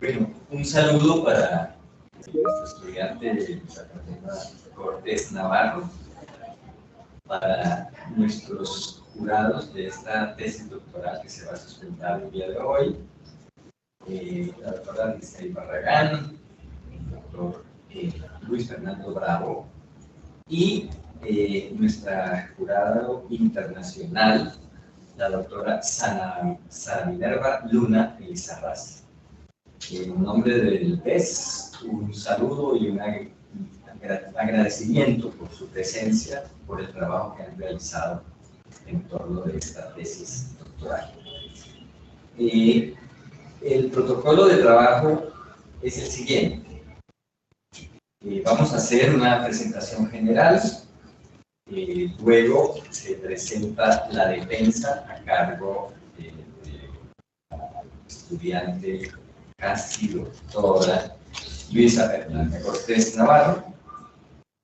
Bueno, un saludo para nuestro estudiante Catalina Cortés Navarro, para nuestros jurados de esta tesis doctoral que se va a sustentar el día de hoy, la doctora Lisey Barragán, el doctor Luis Fernando Bravo y nuestra jurado internacional, la doctora Sara Minerva Luna Elizarraz. En nombre del PES, un saludo y un agradecimiento por su presencia, por el trabajo que han realizado en torno de esta tesis doctoral. El protocolo de trabajo es el siguiente. Vamos a hacer una presentación general, luego se presenta la defensa a cargo del estudiante casi doctora Luisa Fernanda Cortés Navarro.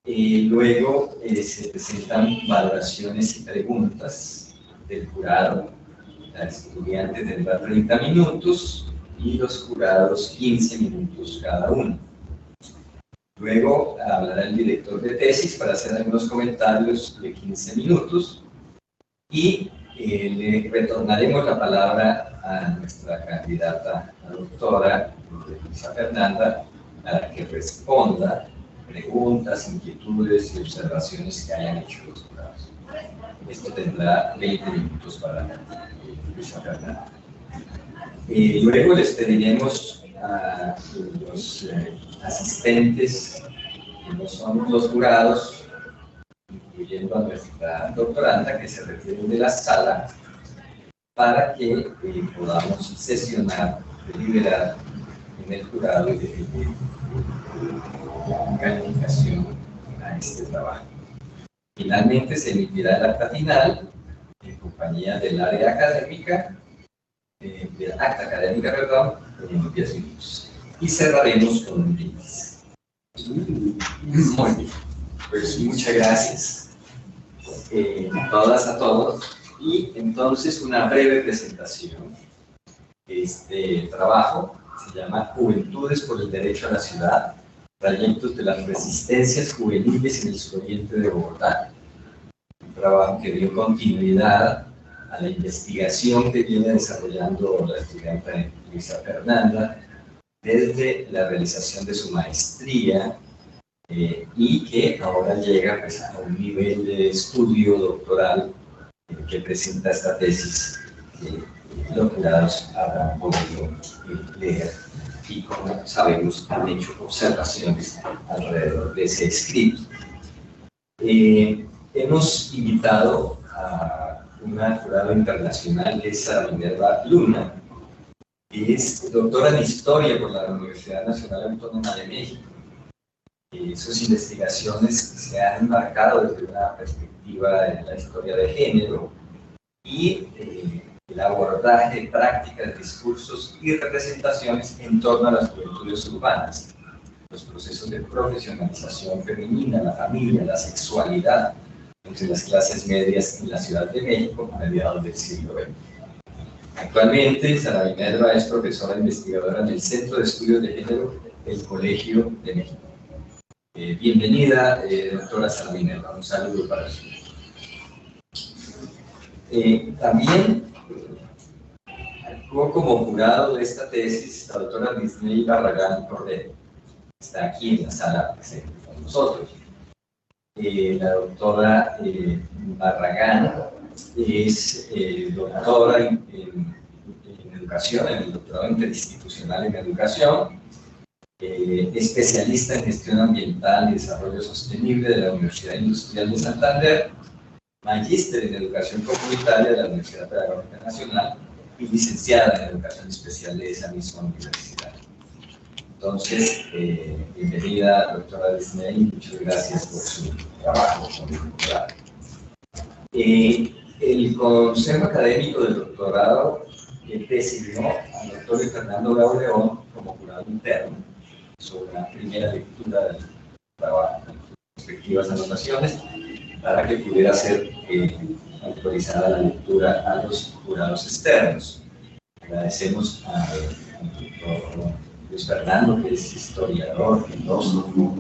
Luego se presentan valoraciones y preguntas del jurado. La estudiante tendrá 30 minutos y los jurados 15 minutos cada uno. Luego hablará el director de tesis para hacer algunos comentarios de 15 minutos y le retornaremos la palabra a nuestra candidata, la doctora Luisa Fernanda, para que responda preguntas, inquietudes y observaciones que hayan hecho los jurados. Esto tendrá 20 minutos para Luisa Fernanda. Luego les pediremos a los asistentes, que no son los jurados, incluyendo a nuestra doctoranda, que se retiren de la sala para que podamos sesionar, deliberar en el jurado y definir la calificación a este trabajo. Finalmente se emitirá el acta final en compañía del área académica, del acta académica, perdón, en unos 10 minutos. Y cerraremos con un brindis. Muy bien, pues muchas gracias todas a todos. Y entonces una breve presentación. Este trabajo se llama Juventudes por el Derecho a la Ciudad, trayectos de las resistencias juveniles en el suroriente de Bogotá. Un trabajo que dio continuidad a la investigación que viene desarrollando la estudiante Luisa Fernanda desde la realización de su maestría y que ahora llega pues, a un nivel de estudio doctoral que presenta esta tesis que los jurados habrán podido leer y, como sabemos, han hecho observaciones alrededor de ese escrito. Hemos invitado a una jurado internacional, Sara Minerva Luna, que es doctora en Historia por la Universidad Nacional Autónoma de México. Sus investigaciones se han enmarcado desde una perspectiva de la historia de género y el abordaje de prácticas, discursos y representaciones en torno a las juventudes urbanas, los procesos de profesionalización femenina, la familia, la sexualidad entre las clases medias en la Ciudad de México a mediados del siglo XX. Actualmente, Sara Minerva es profesora investigadora en el Centro de Estudios de Género del Colegio de México. Bienvenida, doctora Sara Minerva. Un saludo para usted. También actuó como jurado de esta tesis la doctora Lisey Barragán Cordero. Está aquí en la sala presente con nosotros. La doctora Barragán es doctora en educación, en el doctorado interinstitucional en educación, especialista en gestión ambiental y desarrollo sostenible de la Universidad Industrial de Santander, magíster en educación comunitaria de la Universidad Pedagógica Nacional y licenciada en educación especial de esa misma universidad. Entonces, bienvenida, doctora Lisey, muchas gracias por su trabajo con el doctorado. El Consejo Académico del Doctorado designó al doctor Fernando Bravo León como jurado interno sobre la primera lectura del trabajo, respectivas anotaciones, para que pudiera ser autorizada la lectura a los jurados externos. Agradecemos al doctor Luis Fernando, que es historiador, filósofo,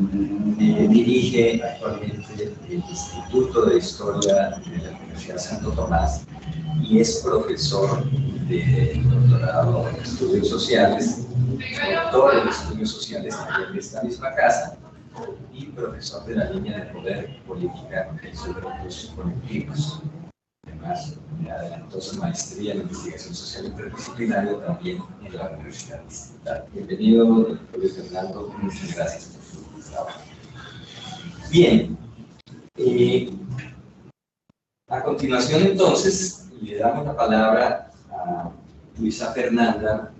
dirige actualmente el Instituto de Historia de la Universidad Santo Tomás y es profesor de doctorado en estudios sociales, doctor en estudios sociales también de esta misma casa y profesor de la línea de poder política en sus grupos colectivos. Además, adelantó su maestría en investigación social interdisciplinaria también en la Universidad Distrital. Bienvenido, doctor Luis Fernando, muchas gracias por su trabajo. Bien, a continuación entonces le damos la palabra a Luisa Fernanda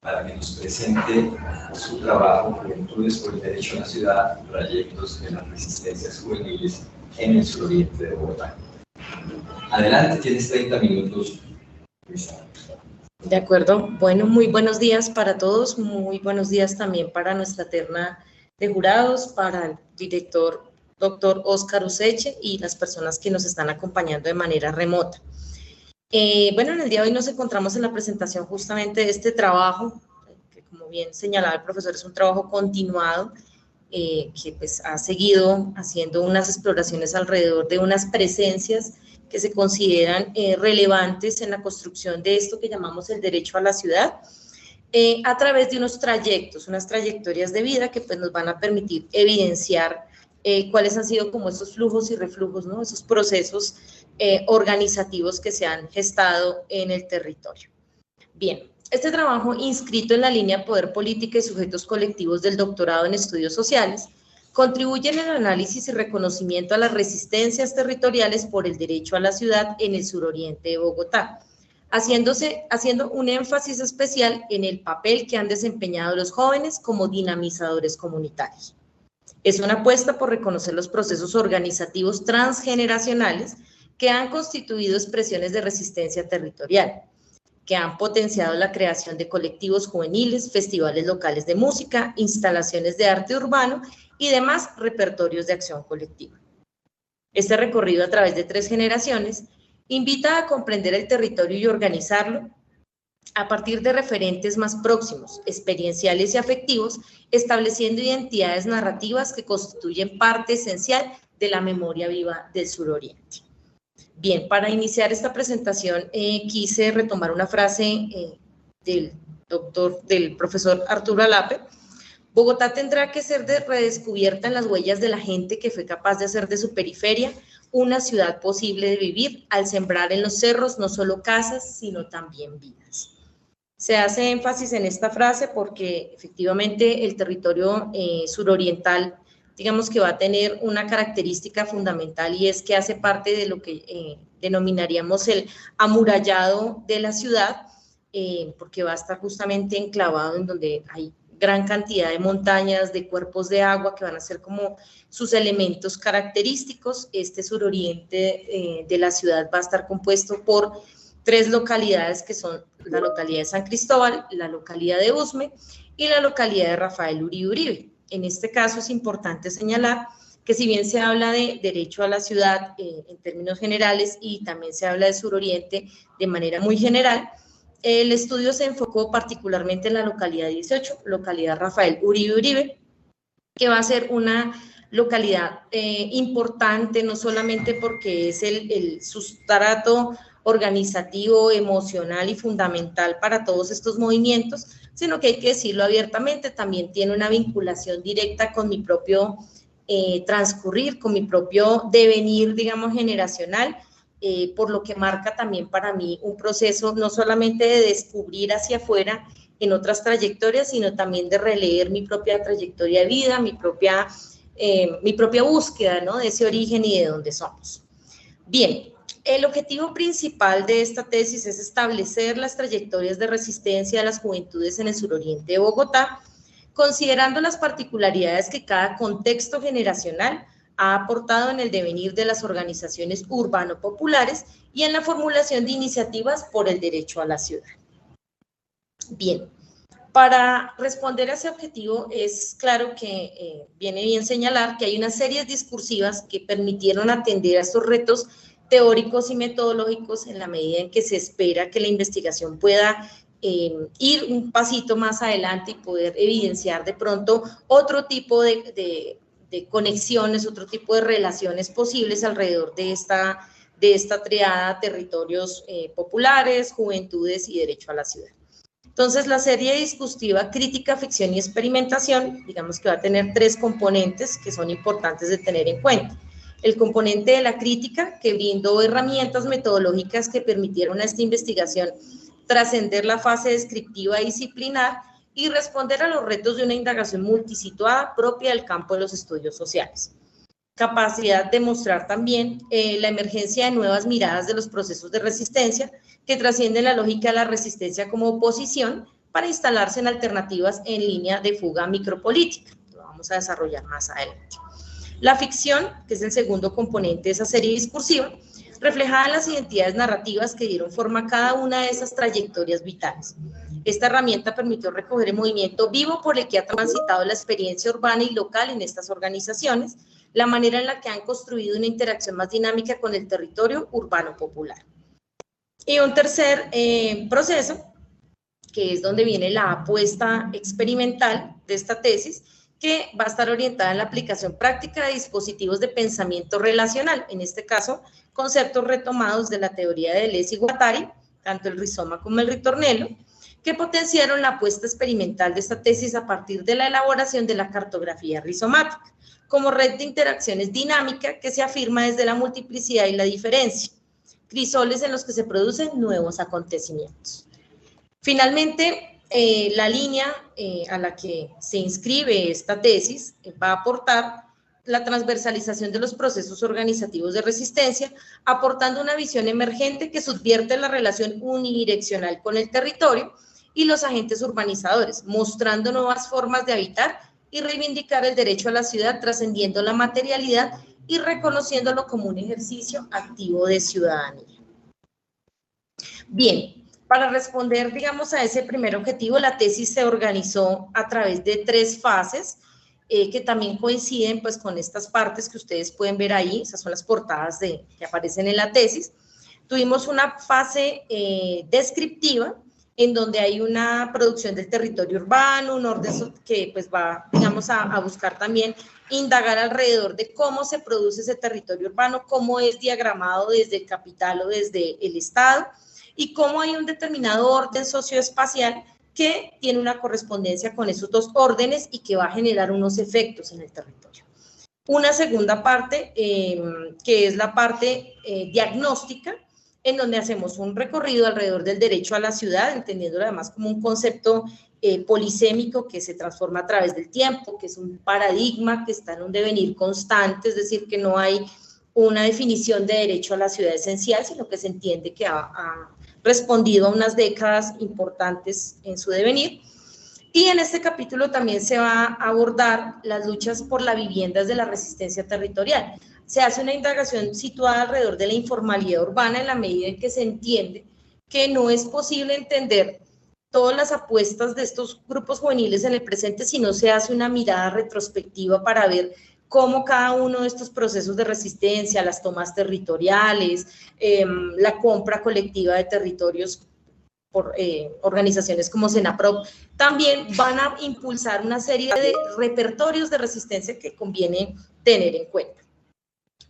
para que nos presente su trabajo Juventudes por el Derecho a la Ciudad, trayectos de las resistencias juveniles en el suroriente de Bogotá. Adelante, tienes 30 minutos, Luisa. De acuerdo. Bueno, muy buenos días para todos, muy buenos días también para nuestra terna de jurados, para el director doctor Óscar Useche y las personas que nos están acompañando de manera remota. Bueno, en el día de hoy nos encontramos en la presentación justamente de este trabajo, que como bien señalaba el profesor, es un trabajo continuado, que pues ha seguido haciendo unas exploraciones alrededor de unas presencias que se consideran relevantes en la construcción de esto que llamamos el derecho a la ciudad, a través de unos trayectos, unas trayectorias de vida que pues nos van a permitir evidenciar cuáles han sido como esos flujos y reflujos, ¿no? Esos procesos organizativos que se han gestado en el territorio. Bien, este trabajo inscrito en la línea Poder Política y Sujetos Colectivos del doctorado en Estudios Sociales contribuye en el análisis y reconocimiento a las resistencias territoriales por el derecho a la ciudad en el suroriente de Bogotá, haciendo un énfasis especial en el papel que han desempeñado los jóvenes como dinamizadores comunitarios. Es una apuesta por reconocer los procesos organizativos transgeneracionales que han constituido expresiones de resistencia territorial, que han potenciado la creación de colectivos juveniles, festivales locales de música, instalaciones de arte urbano y demás repertorios de acción colectiva. Este recorrido a través de 3 generaciones invita a comprender el territorio y organizarlo a partir de referentes más próximos, experienciales y afectivos, estableciendo identidades narrativas que constituyen parte esencial de la memoria viva del suroriente. Bien, para iniciar esta presentación quise retomar una frase del profesor Arturo Alape. Bogotá tendrá que ser redescubierta en las huellas de la gente que fue capaz de hacer de su periferia una ciudad posible de vivir al sembrar en los cerros no solo casas, sino también vidas. Se hace énfasis en esta frase porque efectivamente el territorio suroriental, digamos que va a tener una característica fundamental y es que hace parte de lo que denominaríamos el amurallado de la ciudad, porque va a estar justamente enclavado en donde hay gran cantidad de montañas, de cuerpos de agua que van a ser como sus elementos característicos. Este suroriente de la ciudad va a estar compuesto por 3 localidades que son la localidad de San Cristóbal, la localidad de Usme y la localidad de Rafael Uribe Uribe. En este caso es importante señalar que si bien se habla de derecho a la ciudad en términos generales y también se habla de suroriente de manera muy general, el estudio se enfocó particularmente en la localidad 18, localidad Rafael Uribe Uribe, que va a ser una localidad importante, no solamente porque es el sustrato organizativo, emocional y fundamental para todos estos movimientos, sino que hay que decirlo abiertamente, también tiene una vinculación directa con mi propio transcurrir, con mi propio devenir, digamos, generacional, por lo que marca también para mí un proceso no solamente de descubrir hacia afuera en otras trayectorias, sino también de releer mi propia trayectoria de vida, mi propia búsqueda, ¿no?, de ese origen y de dónde somos. Bien, el objetivo principal de esta tesis es establecer las trayectorias de resistencia de las juventudes en el suroriente de Bogotá, considerando las particularidades que cada contexto generacional ha aportado en el devenir de las organizaciones urbano-populares y en la formulación de iniciativas por el derecho a la ciudad. Bien, para responder a ese objetivo es claro que viene bien señalar que hay unas series discursivas que permitieron atender a estos retos teóricos y metodológicos en la medida en que se espera que la investigación pueda ir un pasito más adelante y poder evidenciar de pronto otro tipo de conexiones, otro tipo de relaciones posibles alrededor de esta triada: territorios populares, juventudes y derecho a la ciudad. Entonces, la serie discursiva crítica, ficción y experimentación, digamos que va a tener 3 componentes que son importantes de tener en cuenta. El componente de la crítica, que brindó herramientas metodológicas que permitieron a esta investigación trascender la fase descriptiva y disciplinar y responder a los retos de una indagación multisituada propia del campo de los estudios sociales. Capacidad de mostrar también la emergencia de nuevas miradas de los procesos de resistencia que trascienden la lógica de la resistencia como oposición para instalarse en alternativas en línea de fuga micropolítica. Lo vamos a desarrollar más adelante. La ficción, que es el segundo componente de esa serie discursiva, reflejaba las identidades narrativas que dieron forma a cada una de esas trayectorias vitales. Esta herramienta permitió recoger el movimiento vivo por el que ha transitado la experiencia urbana y local en estas organizaciones, la manera en la que han construido una interacción más dinámica con el territorio urbano popular. Y un tercer proceso, que es donde viene la apuesta experimental de esta tesis, que va a estar orientada en la aplicación práctica de dispositivos de pensamiento relacional, en este caso, conceptos retomados de la teoría de Deleuze y Guattari, tanto el rizoma como el ritornello, que potenciaron la apuesta experimental de esta tesis a partir de la elaboración de la cartografía rizomática, como red de interacciones dinámica que se afirma desde la multiplicidad y la diferencia, crisoles en los que se producen nuevos acontecimientos. Finalmente, la línea a la que se inscribe esta tesis va a aportar la transversalización de los procesos organizativos de resistencia, aportando una visión emergente que subvierte la relación unidireccional con el territorio y los agentes urbanizadores, mostrando nuevas formas de habitar y reivindicar el derecho a la ciudad, trascendiendo la materialidad y reconociéndolo como un ejercicio activo de ciudadanía. Bien, para responder, digamos, a ese primer objetivo, la tesis se organizó a través de 3 fases que también coinciden pues con estas partes que ustedes pueden ver ahí. Esas son las portadas que aparecen en la tesis. Tuvimos una fase descriptiva, en donde hay una producción del territorio urbano, un orden que pues va, digamos, a buscar también indagar alrededor de cómo se produce ese territorio urbano, cómo es diagramado desde el capital o desde el Estado, y cómo hay un determinado orden socioespacial que tiene una correspondencia con esos 2 órdenes y que va a generar unos efectos en el territorio. Una segunda parte, que es la parte diagnóstica, en donde hacemos un recorrido alrededor del derecho a la ciudad, entendiéndolo además como un concepto polisémico que se transforma a través del tiempo, que es un paradigma que está en un devenir constante, es decir, que no hay una definición de derecho a la ciudad esencial, sino que se entiende que ha respondido a unas décadas importantes en su devenir. Y en este capítulo también se va a abordar las luchas por la vivienda desde la resistencia territorial. Se hace una indagación situada alrededor de la informalidad urbana en la medida en que se entiende que no es posible entender todas las apuestas de estos grupos juveniles en el presente si no se hace una mirada retrospectiva para ver cómo cada uno de estos procesos de resistencia, las tomas territoriales, la compra colectiva de territorios por organizaciones como Senaprop, también van a impulsar una serie de repertorios de resistencia que conviene tener en cuenta.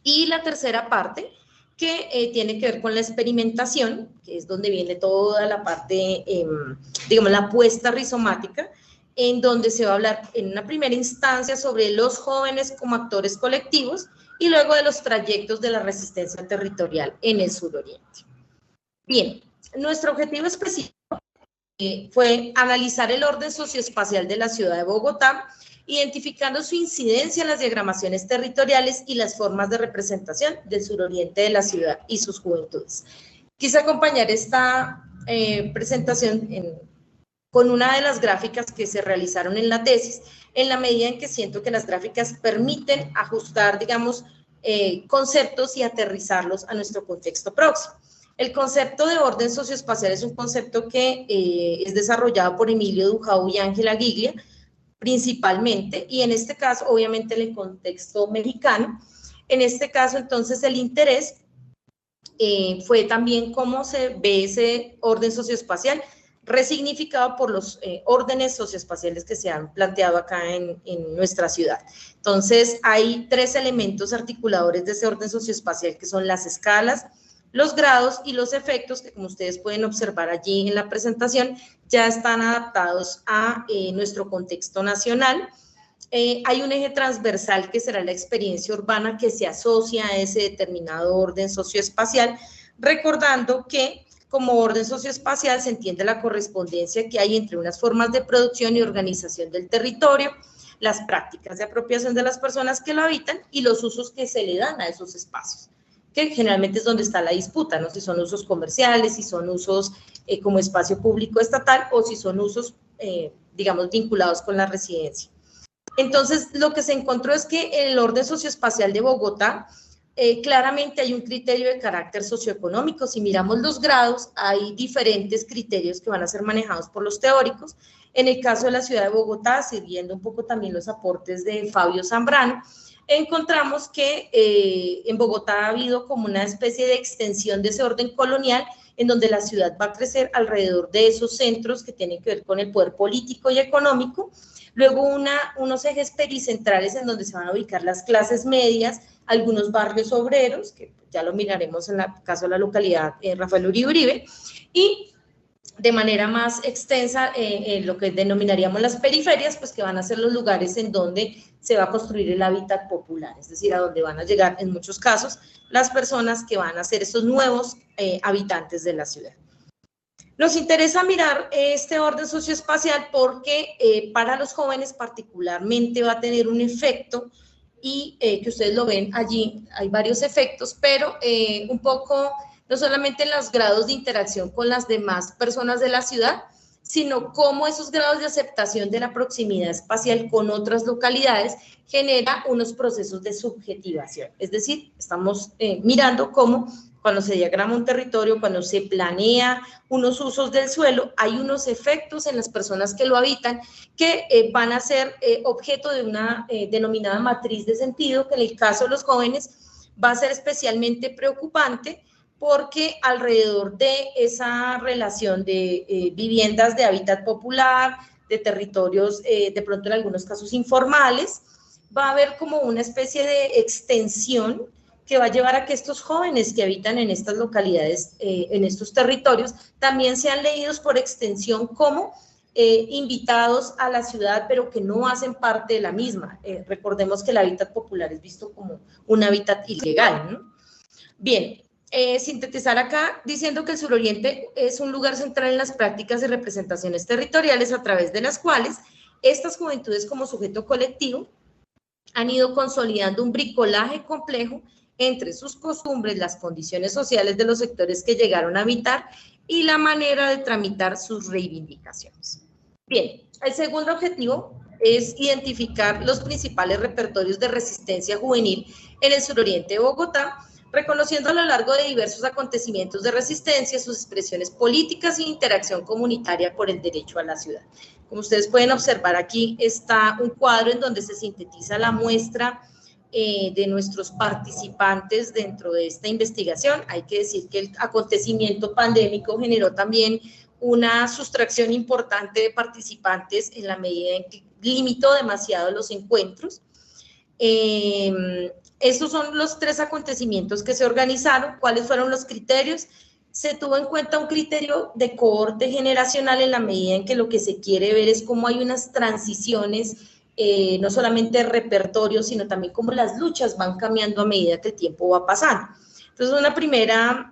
Y la tercera parte, que tiene que ver con la experimentación, que es donde viene toda la parte, digamos, la apuesta rizomática, en donde se va a hablar en una primera instancia sobre los jóvenes como actores colectivos y luego de los trayectos de la resistencia territorial en el suroriente. Bien, nuestro objetivo específico fue analizar el orden socioespacial de la ciudad de Bogotá, identificando su incidencia en las diagramaciones territoriales y las formas de representación del suroriente de la ciudad y sus juventudes. Quise acompañar esta presentación con una de las gráficas que se realizaron en la tesis, en la medida en que siento que las gráficas permiten ajustar, digamos, conceptos y aterrizarlos a nuestro contexto próximo. El concepto de orden socioespacial es un concepto que es desarrollado por Emilio Duhau y Ángela Giglia, principalmente, y en este caso, obviamente, en el contexto mexicano. En este caso, entonces, el interés fue también cómo se ve ese orden socioespacial resignificado por los órdenes socioespaciales que se han planteado acá en nuestra ciudad. Entonces, hay 3 elementos articuladores de ese orden socioespacial, que son las escalas, los grados y los efectos, que como ustedes pueden observar allí en la presentación, ya están adaptados a nuestro contexto nacional. Hay un eje transversal que será la experiencia urbana, que se asocia a ese determinado orden socioespacial, recordando que como orden socioespacial se entiende la correspondencia que hay entre unas formas de producción y organización del territorio, las prácticas de apropiación de las personas que lo habitan y los usos que se le dan a esos espacios, que generalmente es donde está la disputa, ¿no? Si son usos comerciales, si son usos como espacio público estatal o si son usos, digamos, vinculados con la residencia. Entonces, lo que se encontró es que en el orden socioespacial de Bogotá, claramente hay un criterio de carácter socioeconómico. Si miramos los grados, hay diferentes criterios que van a ser manejados por los teóricos. En el caso de la ciudad de Bogotá, siguiendo un poco también los aportes de Fabio Zambrano, encontramos que en Bogotá ha habido como una especie de extensión de ese orden colonial, en donde la ciudad va a crecer alrededor de esos centros que tienen que ver con el poder político y económico. Luego unos ejes pericentrales en donde se van a ubicar las clases medias, algunos barrios obreros, que ya lo miraremos en el caso de la localidad Rafael Uribe Uribe, y de manera más extensa lo que denominaríamos las periferias, pues que van a ser los lugares en donde se va a construir el hábitat popular, es decir, a donde van a llegar en muchos casos las personas que van a ser esos nuevos habitantes de la ciudad. Nos interesa mirar este orden socioespacial porque para los jóvenes particularmente va a tener un efecto y que ustedes lo ven allí, hay varios efectos, pero un poco no solamente en los grados de interacción con las demás personas de la ciudad, sino cómo esos grados de aceptación de la proximidad espacial con otras localidades genera unos procesos de subjetivación. Es decir, estamos mirando cómo cuando se diagrama un territorio, cuando se planea unos usos del suelo, hay unos efectos en las personas que lo habitan que van a ser objeto de una denominada matriz de sentido, que en el caso de los jóvenes va a ser especialmente preocupante porque alrededor de esa relación de viviendas de hábitat popular, de territorios de pronto en algunos casos informales, va a haber como una especie de extensión que va a llevar a que estos jóvenes que habitan en estas localidades, en estos territorios, también sean leídos por extensión como invitados a la ciudad, pero que no hacen parte de la misma. Recordemos que el hábitat popular es visto como un hábitat ilegal, ¿no? Bien, sintetizar acá diciendo que el suroriente es un lugar central en las prácticas y representaciones territoriales a través de las cuales estas juventudes como sujeto colectivo han ido consolidando un bricolaje complejo entre sus costumbres, las condiciones sociales de los sectores que llegaron a habitar y la manera de tramitar sus reivindicaciones. Bien, el segundo objetivo es identificar los principales repertorios de resistencia juvenil en el suroriente de Bogotá, reconociendo a lo largo de diversos acontecimientos de resistencia sus expresiones políticas e interacción comunitaria por el derecho a la ciudad. Como ustedes pueden observar, aquí está un cuadro en donde se sintetiza la muestra de nuestros participantes dentro de esta investigación. Hay que decir que el acontecimiento pandémico generó también una sustracción importante de participantes en la medida en que limitó demasiado los encuentros. Estos son los 3 acontecimientos que se organizaron. ¿Cuáles fueron los criterios? Se tuvo en cuenta un criterio de cohorte generacional en la medida en que lo que se quiere ver es cómo hay unas transiciones, no solamente de repertorio, sino también cómo las luchas van cambiando a medida que el tiempo va pasando. Entonces, una primera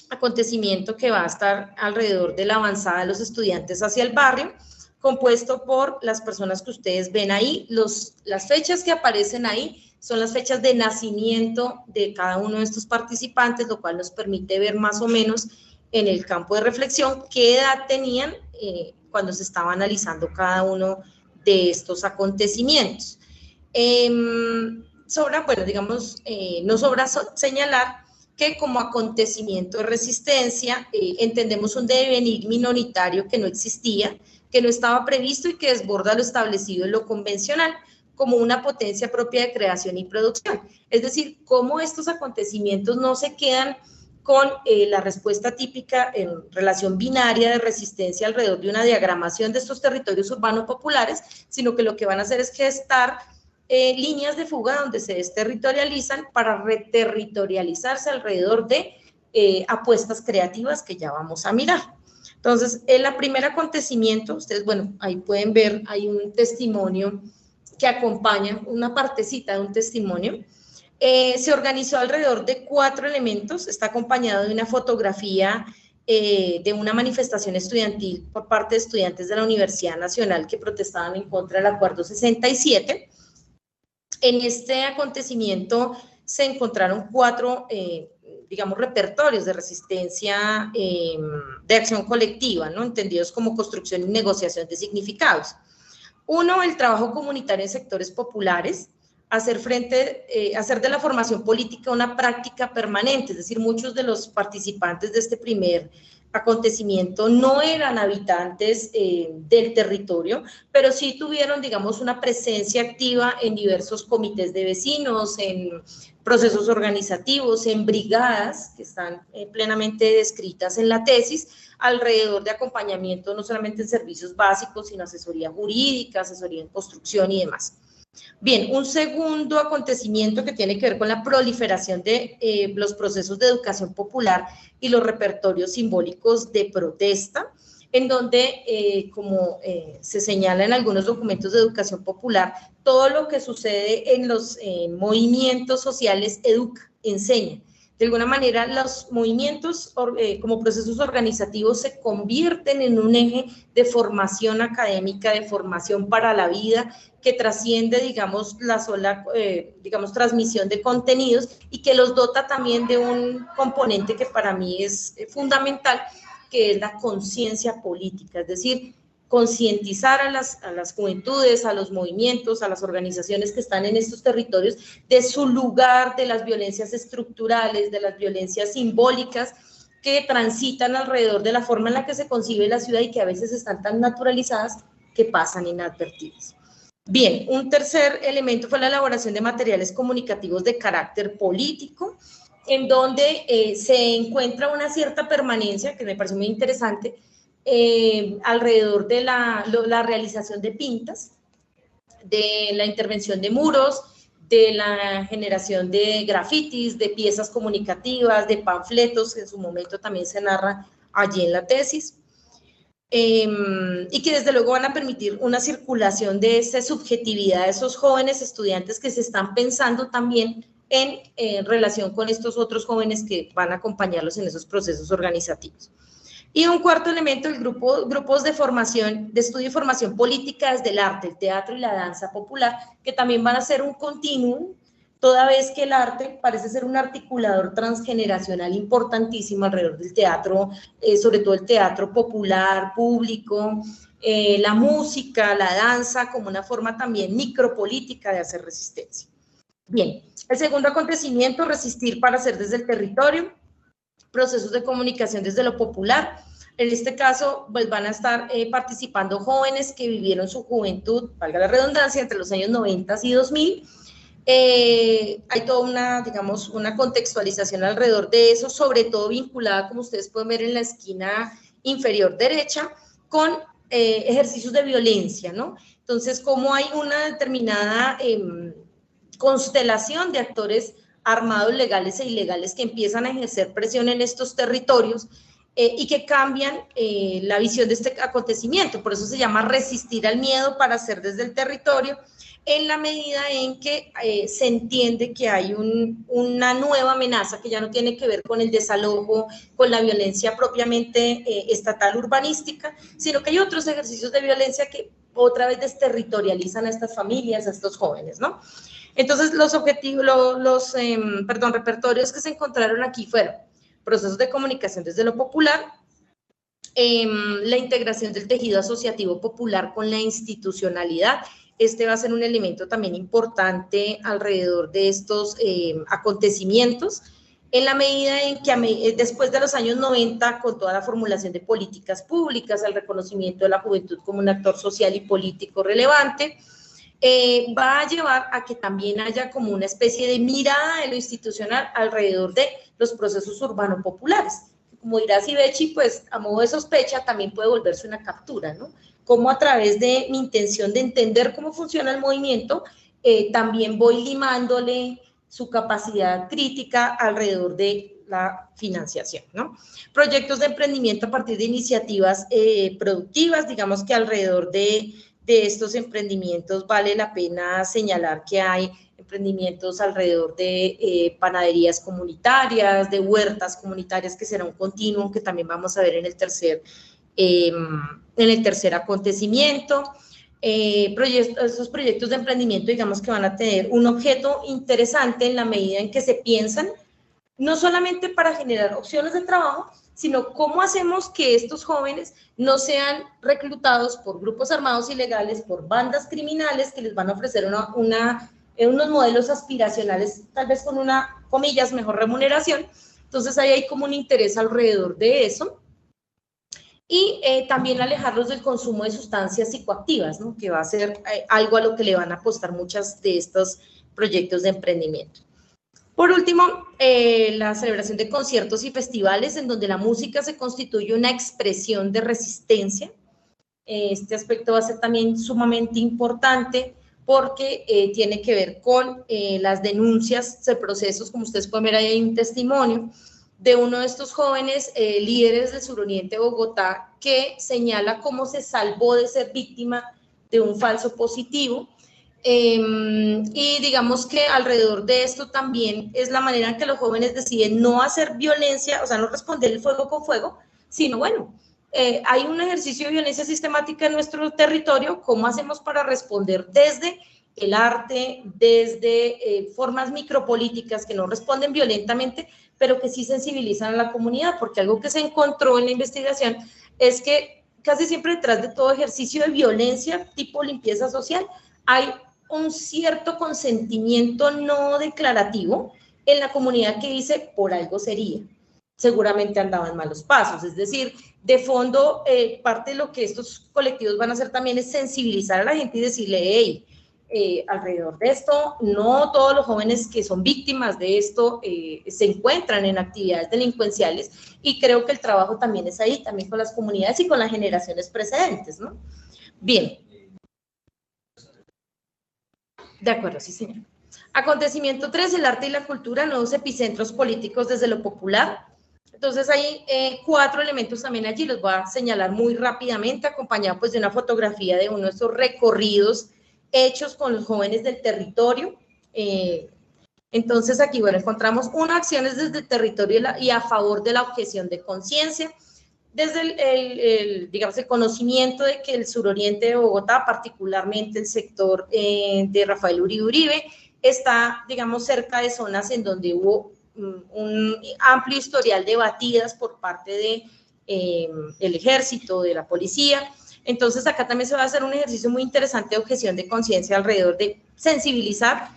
acontecimiento que va a estar alrededor de la avanzada de los estudiantes hacia el barrio, compuesto por las personas que ustedes ven ahí. Las fechas que aparecen ahí son las fechas de nacimiento de cada uno de estos participantes, lo cual nos permite ver más o menos en el campo de reflexión qué edad tenían cuando se estaba analizando cada uno de estos acontecimientos. No sobra señalar que como acontecimiento de resistencia entendemos un devenir minoritario que no existía, que no estaba previsto y que desborda lo establecido en lo convencional, como una potencia propia de creación y producción. Es decir, cómo estos acontecimientos no se quedan con la respuesta típica en relación binaria de resistencia alrededor de una diagramación de estos territorios urbanos populares, sino que lo que van a hacer es gestar líneas de fuga donde se desterritorializan para reterritorializarse alrededor de apuestas creativas que ya vamos a mirar. Entonces, el primer acontecimiento, ustedes, bueno, ahí pueden ver, hay un testimonio que acompaña, una partecita de un testimonio. Se organizó alrededor de 4 elementos, está acompañado de una fotografía de una manifestación estudiantil por parte de estudiantes de la Universidad Nacional que protestaban en contra del Acuerdo 67. En este acontecimiento se encontraron 4, digamos, repertorios de resistencia de acción colectiva, ¿no? Entendidos como construcción y negociación de significados. 1, el trabajo comunitario en sectores populares, hacer de la formación política una práctica permanente, es decir, muchos de los participantes de este primer acontecimiento no eran habitantes del territorio, pero sí tuvieron, digamos, una presencia activa en diversos comités de vecinos, en procesos organizativos, en brigadas que están plenamente descritas en la tesis, alrededor de acompañamiento no solamente en servicios básicos, sino asesoría jurídica, asesoría en construcción y demás. Bien, un segundo acontecimiento que tiene que ver con la proliferación de los procesos de educación popular y los repertorios simbólicos de protesta, en donde, como se señala en algunos documentos de educación popular, todo lo que sucede en los movimientos sociales educa, enseña. De alguna manera, los movimientos como procesos organizativos se convierten en un eje de formación académica, de formación para la vida, que trasciende, digamos, la sola, transmisión de contenidos y que los dota también de un componente que para mí es fundamental, que es la conciencia política, es decir, concientizar a las juventudes, a los movimientos, a las organizaciones que están en estos territorios de su lugar, de las violencias estructurales, de las violencias simbólicas que transitan alrededor de la forma en la que se concibe la ciudad y que a veces están tan naturalizadas que pasan inadvertidas. Bien, un tercer elemento fue la elaboración de materiales comunicativos de carácter político, en donde se encuentra una cierta permanencia, que me pareció muy interesante, alrededor de la realización de pintas, de la intervención de muros, de la generación de grafitis, de piezas comunicativas, de panfletos, que en su momento también se narra allí en la tesis, y que desde luego van a permitir una circulación de esa subjetividad de esos jóvenes estudiantes que se están pensando también en relación con estos otros jóvenes que van a acompañarlos en esos procesos organizativos. Y un cuarto elemento, grupos de formación, de estudio y formación política desde el arte, el teatro y la danza popular, que también van a ser un continuum, toda vez que el arte parece ser un articulador transgeneracional importantísimo alrededor del teatro, sobre todo el teatro popular, público, la música, la danza, como una forma también micropolítica de hacer resistencia. Bien, el segundo acontecimiento, resistir para hacer desde el territorio, procesos de comunicación desde lo popular. En este caso, pues van a estar participando jóvenes que vivieron su juventud, valga la redundancia, entre los años 90 y 2000. Hay toda una, digamos, una contextualización alrededor de eso, sobre todo vinculada, como ustedes pueden ver en la esquina inferior derecha, con ejercicios de violencia, ¿no? Entonces, cómo hay una determinada constelación de actores armados legales e ilegales que empiezan a ejercer presión en estos territorios y que cambian la visión de este acontecimiento. Por eso se llama resistir al miedo para hacer desde el territorio, en la medida en que se entiende que hay una nueva amenaza que ya no tiene que ver con el desalojo, con la violencia propiamente estatal urbanística, sino que hay otros ejercicios de violencia que otra vez desterritorializan a estas familias, a estos jóvenes, ¿no? Entonces, los objetivos, repertorios que se encontraron aquí fueron procesos de comunicación desde lo popular, la integración del tejido asociativo popular con la institucionalidad. Este va a ser un elemento también importante alrededor de estos acontecimientos, en la medida en que después de los años 90, con toda la formulación de políticas públicas, el reconocimiento de la juventud como un actor social y político relevante, va a llevar a que también haya como una especie de mirada de lo institucional alrededor de los procesos urbano-populares. Como dirá Sivechi, pues a modo de sospecha también puede volverse una captura, ¿no? Como a través de mi intención de entender cómo funciona el movimiento, también voy limándole su capacidad crítica alrededor de la financiación, ¿no? Proyectos de emprendimiento a partir de iniciativas productivas, digamos que alrededor de estos emprendimientos vale la pena señalar que hay emprendimientos alrededor de panaderías comunitarias, de huertas comunitarias, que será un continuum que también vamos a ver en el tercer acontecimiento. Esos proyectos de emprendimiento, digamos que van a tener un objeto interesante en la medida en que se piensan no solamente para generar opciones de trabajo, sino cómo hacemos que estos jóvenes no sean reclutados por grupos armados ilegales, por bandas criminales que les van a ofrecer unos modelos aspiracionales, tal vez con una, comillas, mejor remuneración. Entonces ahí hay como un interés alrededor de eso. Y también alejarlos del consumo de sustancias psicoactivas, ¿no? Que va a ser algo a lo que le van a apostar muchos de estos proyectos de emprendimiento. Por último, la celebración de conciertos y festivales en donde la música se constituye una expresión de resistencia. Este aspecto va a ser también sumamente importante porque tiene que ver con las denuncias de procesos. Como ustedes pueden ver, ahí hay un testimonio de uno de estos jóvenes líderes del suroriente de Bogotá que señala cómo se salvó de ser víctima de un falso positivo. Y digamos que alrededor de esto también es la manera en que los jóvenes deciden no hacer violencia, o sea, no responder el fuego con fuego, sino bueno, hay un ejercicio de violencia sistemática en nuestro territorio, ¿cómo hacemos para responder desde el arte, desde formas micropolíticas que no responden violentamente, pero que sí sensibilizan a la comunidad? Porque algo que se encontró en la investigación es que casi siempre detrás de todo ejercicio de violencia tipo limpieza social hay un cierto consentimiento no declarativo en la comunidad que dice, por algo sería, seguramente andaban malos pasos. Es decir, de fondo, parte de lo que estos colectivos van a hacer también es sensibilizar a la gente y decirle, hey, alrededor de esto, no todos los jóvenes que son víctimas de esto se encuentran en actividades delincuenciales, y creo que el trabajo también es ahí, también con las comunidades y con las generaciones precedentes, ¿no? Bien. De acuerdo, sí, señor. Acontecimiento 3, el arte y la cultura, nuevos epicentros políticos desde lo popular. Entonces hay 4 elementos también allí, los voy a señalar muy rápidamente, acompañado pues de una fotografía de uno de estos recorridos hechos con los jóvenes del territorio. Entonces aquí, bueno, encontramos acciones desde el territorio y a favor de la objeción de conciencia, desde digamos, el conocimiento de que el suroriente de Bogotá, particularmente el sector de Rafael Uribe, está, digamos, cerca de zonas en donde hubo un amplio historial de batidas por parte de el ejército, de la policía. Entonces acá también se va a hacer un ejercicio muy interesante de objeción de conciencia alrededor de sensibilizar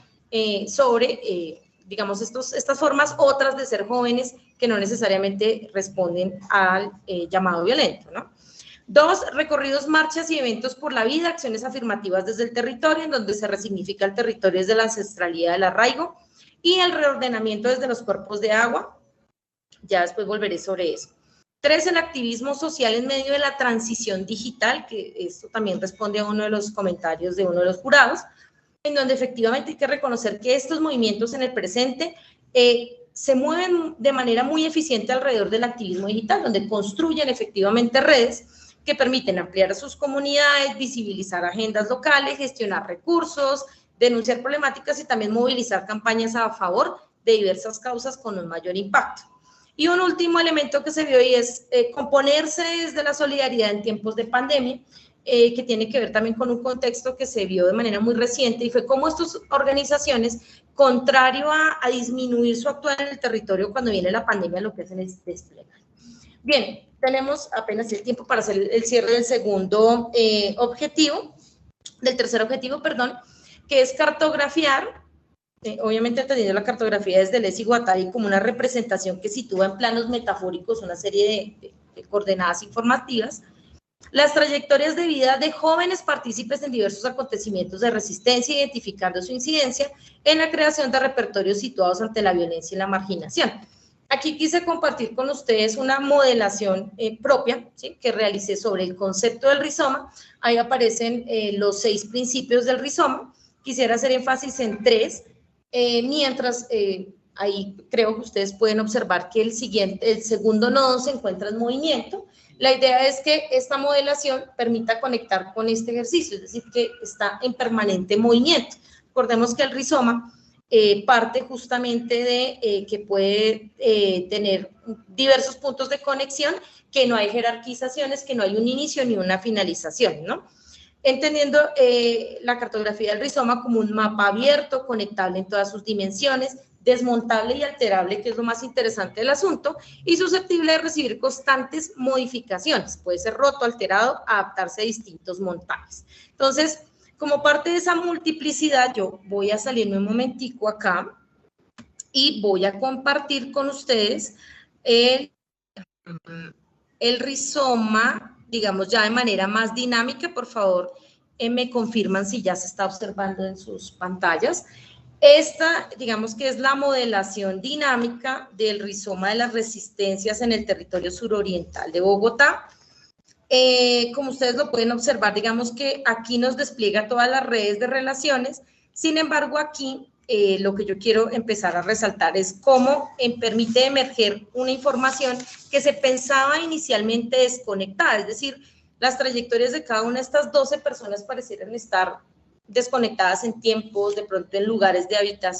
sobre digamos, estas formas otras de ser jóvenes que no necesariamente responden al llamado violento, ¿no? 2, recorridos, marchas y eventos por la vida, acciones afirmativas desde el territorio, en donde se resignifica el territorio desde la ancestralidad del arraigo, y el reordenamiento desde los cuerpos de agua. Ya después volveré sobre eso. 3, el activismo social en medio de la transición digital, que esto también responde a uno de los comentarios de uno de los jurados, en donde efectivamente hay que reconocer que estos movimientos en el presente se mueven de manera muy eficiente alrededor del activismo digital, donde construyen efectivamente redes que permiten ampliar sus comunidades, visibilizar agendas locales, gestionar recursos, denunciar problemáticas y también movilizar campañas a favor de diversas causas con un mayor impacto. Y un último elemento que se vio ahí es componerse desde la solidaridad en tiempos de pandemia, que tiene que ver también con un contexto que se vio de manera muy reciente, y fue cómo estas organizaciones, contrario a disminuir su actuar en el territorio cuando viene la pandemia, lo que hacen es desplegar. Bien, tenemos apenas el tiempo para hacer el cierre del segundo objetivo, del tercer objetivo, perdón, que es cartografiar, obviamente entendiendo la cartografía desde Deleuze y Guattari como una representación que sitúa en planos metafóricos una serie de coordenadas informativas, Las trayectorias de vida de jóvenes partícipes en diversos acontecimientos de resistencia, identificando su incidencia en la creación de repertorios situados ante la violencia y la marginación. Aquí quise compartir con ustedes una modelación propia, ¿sí?, que realicé sobre el concepto del rizoma. Ahí aparecen los 6 principios del rizoma. Quisiera hacer énfasis en 3, mientras ahí creo que ustedes pueden observar que el segundo nodo se encuentra en movimiento. La idea es que esta modelación permita conectar con este ejercicio, es decir, que está en permanente movimiento. Recordemos que el rizoma parte justamente de que puede tener diversos puntos de conexión, que no hay jerarquizaciones, que no hay un inicio ni una finalización, ¿no? Entendiendo la cartografía del rizoma como un mapa abierto, conectable en todas sus dimensiones, desmontable y alterable, que es lo más interesante del asunto, y susceptible de recibir constantes modificaciones. Puede ser roto, alterado, adaptarse a distintos montajes. Entonces, como parte de esa multiplicidad, yo voy a salirme un momentico acá y voy a compartir con ustedes el rizoma, digamos ya de manera más dinámica. Por favor, me confirman si ya se está observando en sus pantallas. Esta, digamos que es la modelación dinámica del rizoma de las resistencias en el territorio suroriental de Bogotá. Como ustedes lo pueden observar, digamos que aquí nos despliega todas las redes de relaciones. Sin embargo, aquí lo que yo quiero empezar a resaltar es cómo permite emerger una información que se pensaba inicialmente desconectada, es decir, las trayectorias de cada una de estas 12 personas parecieran estar desconectadas en tiempos, de pronto en lugares de habitar,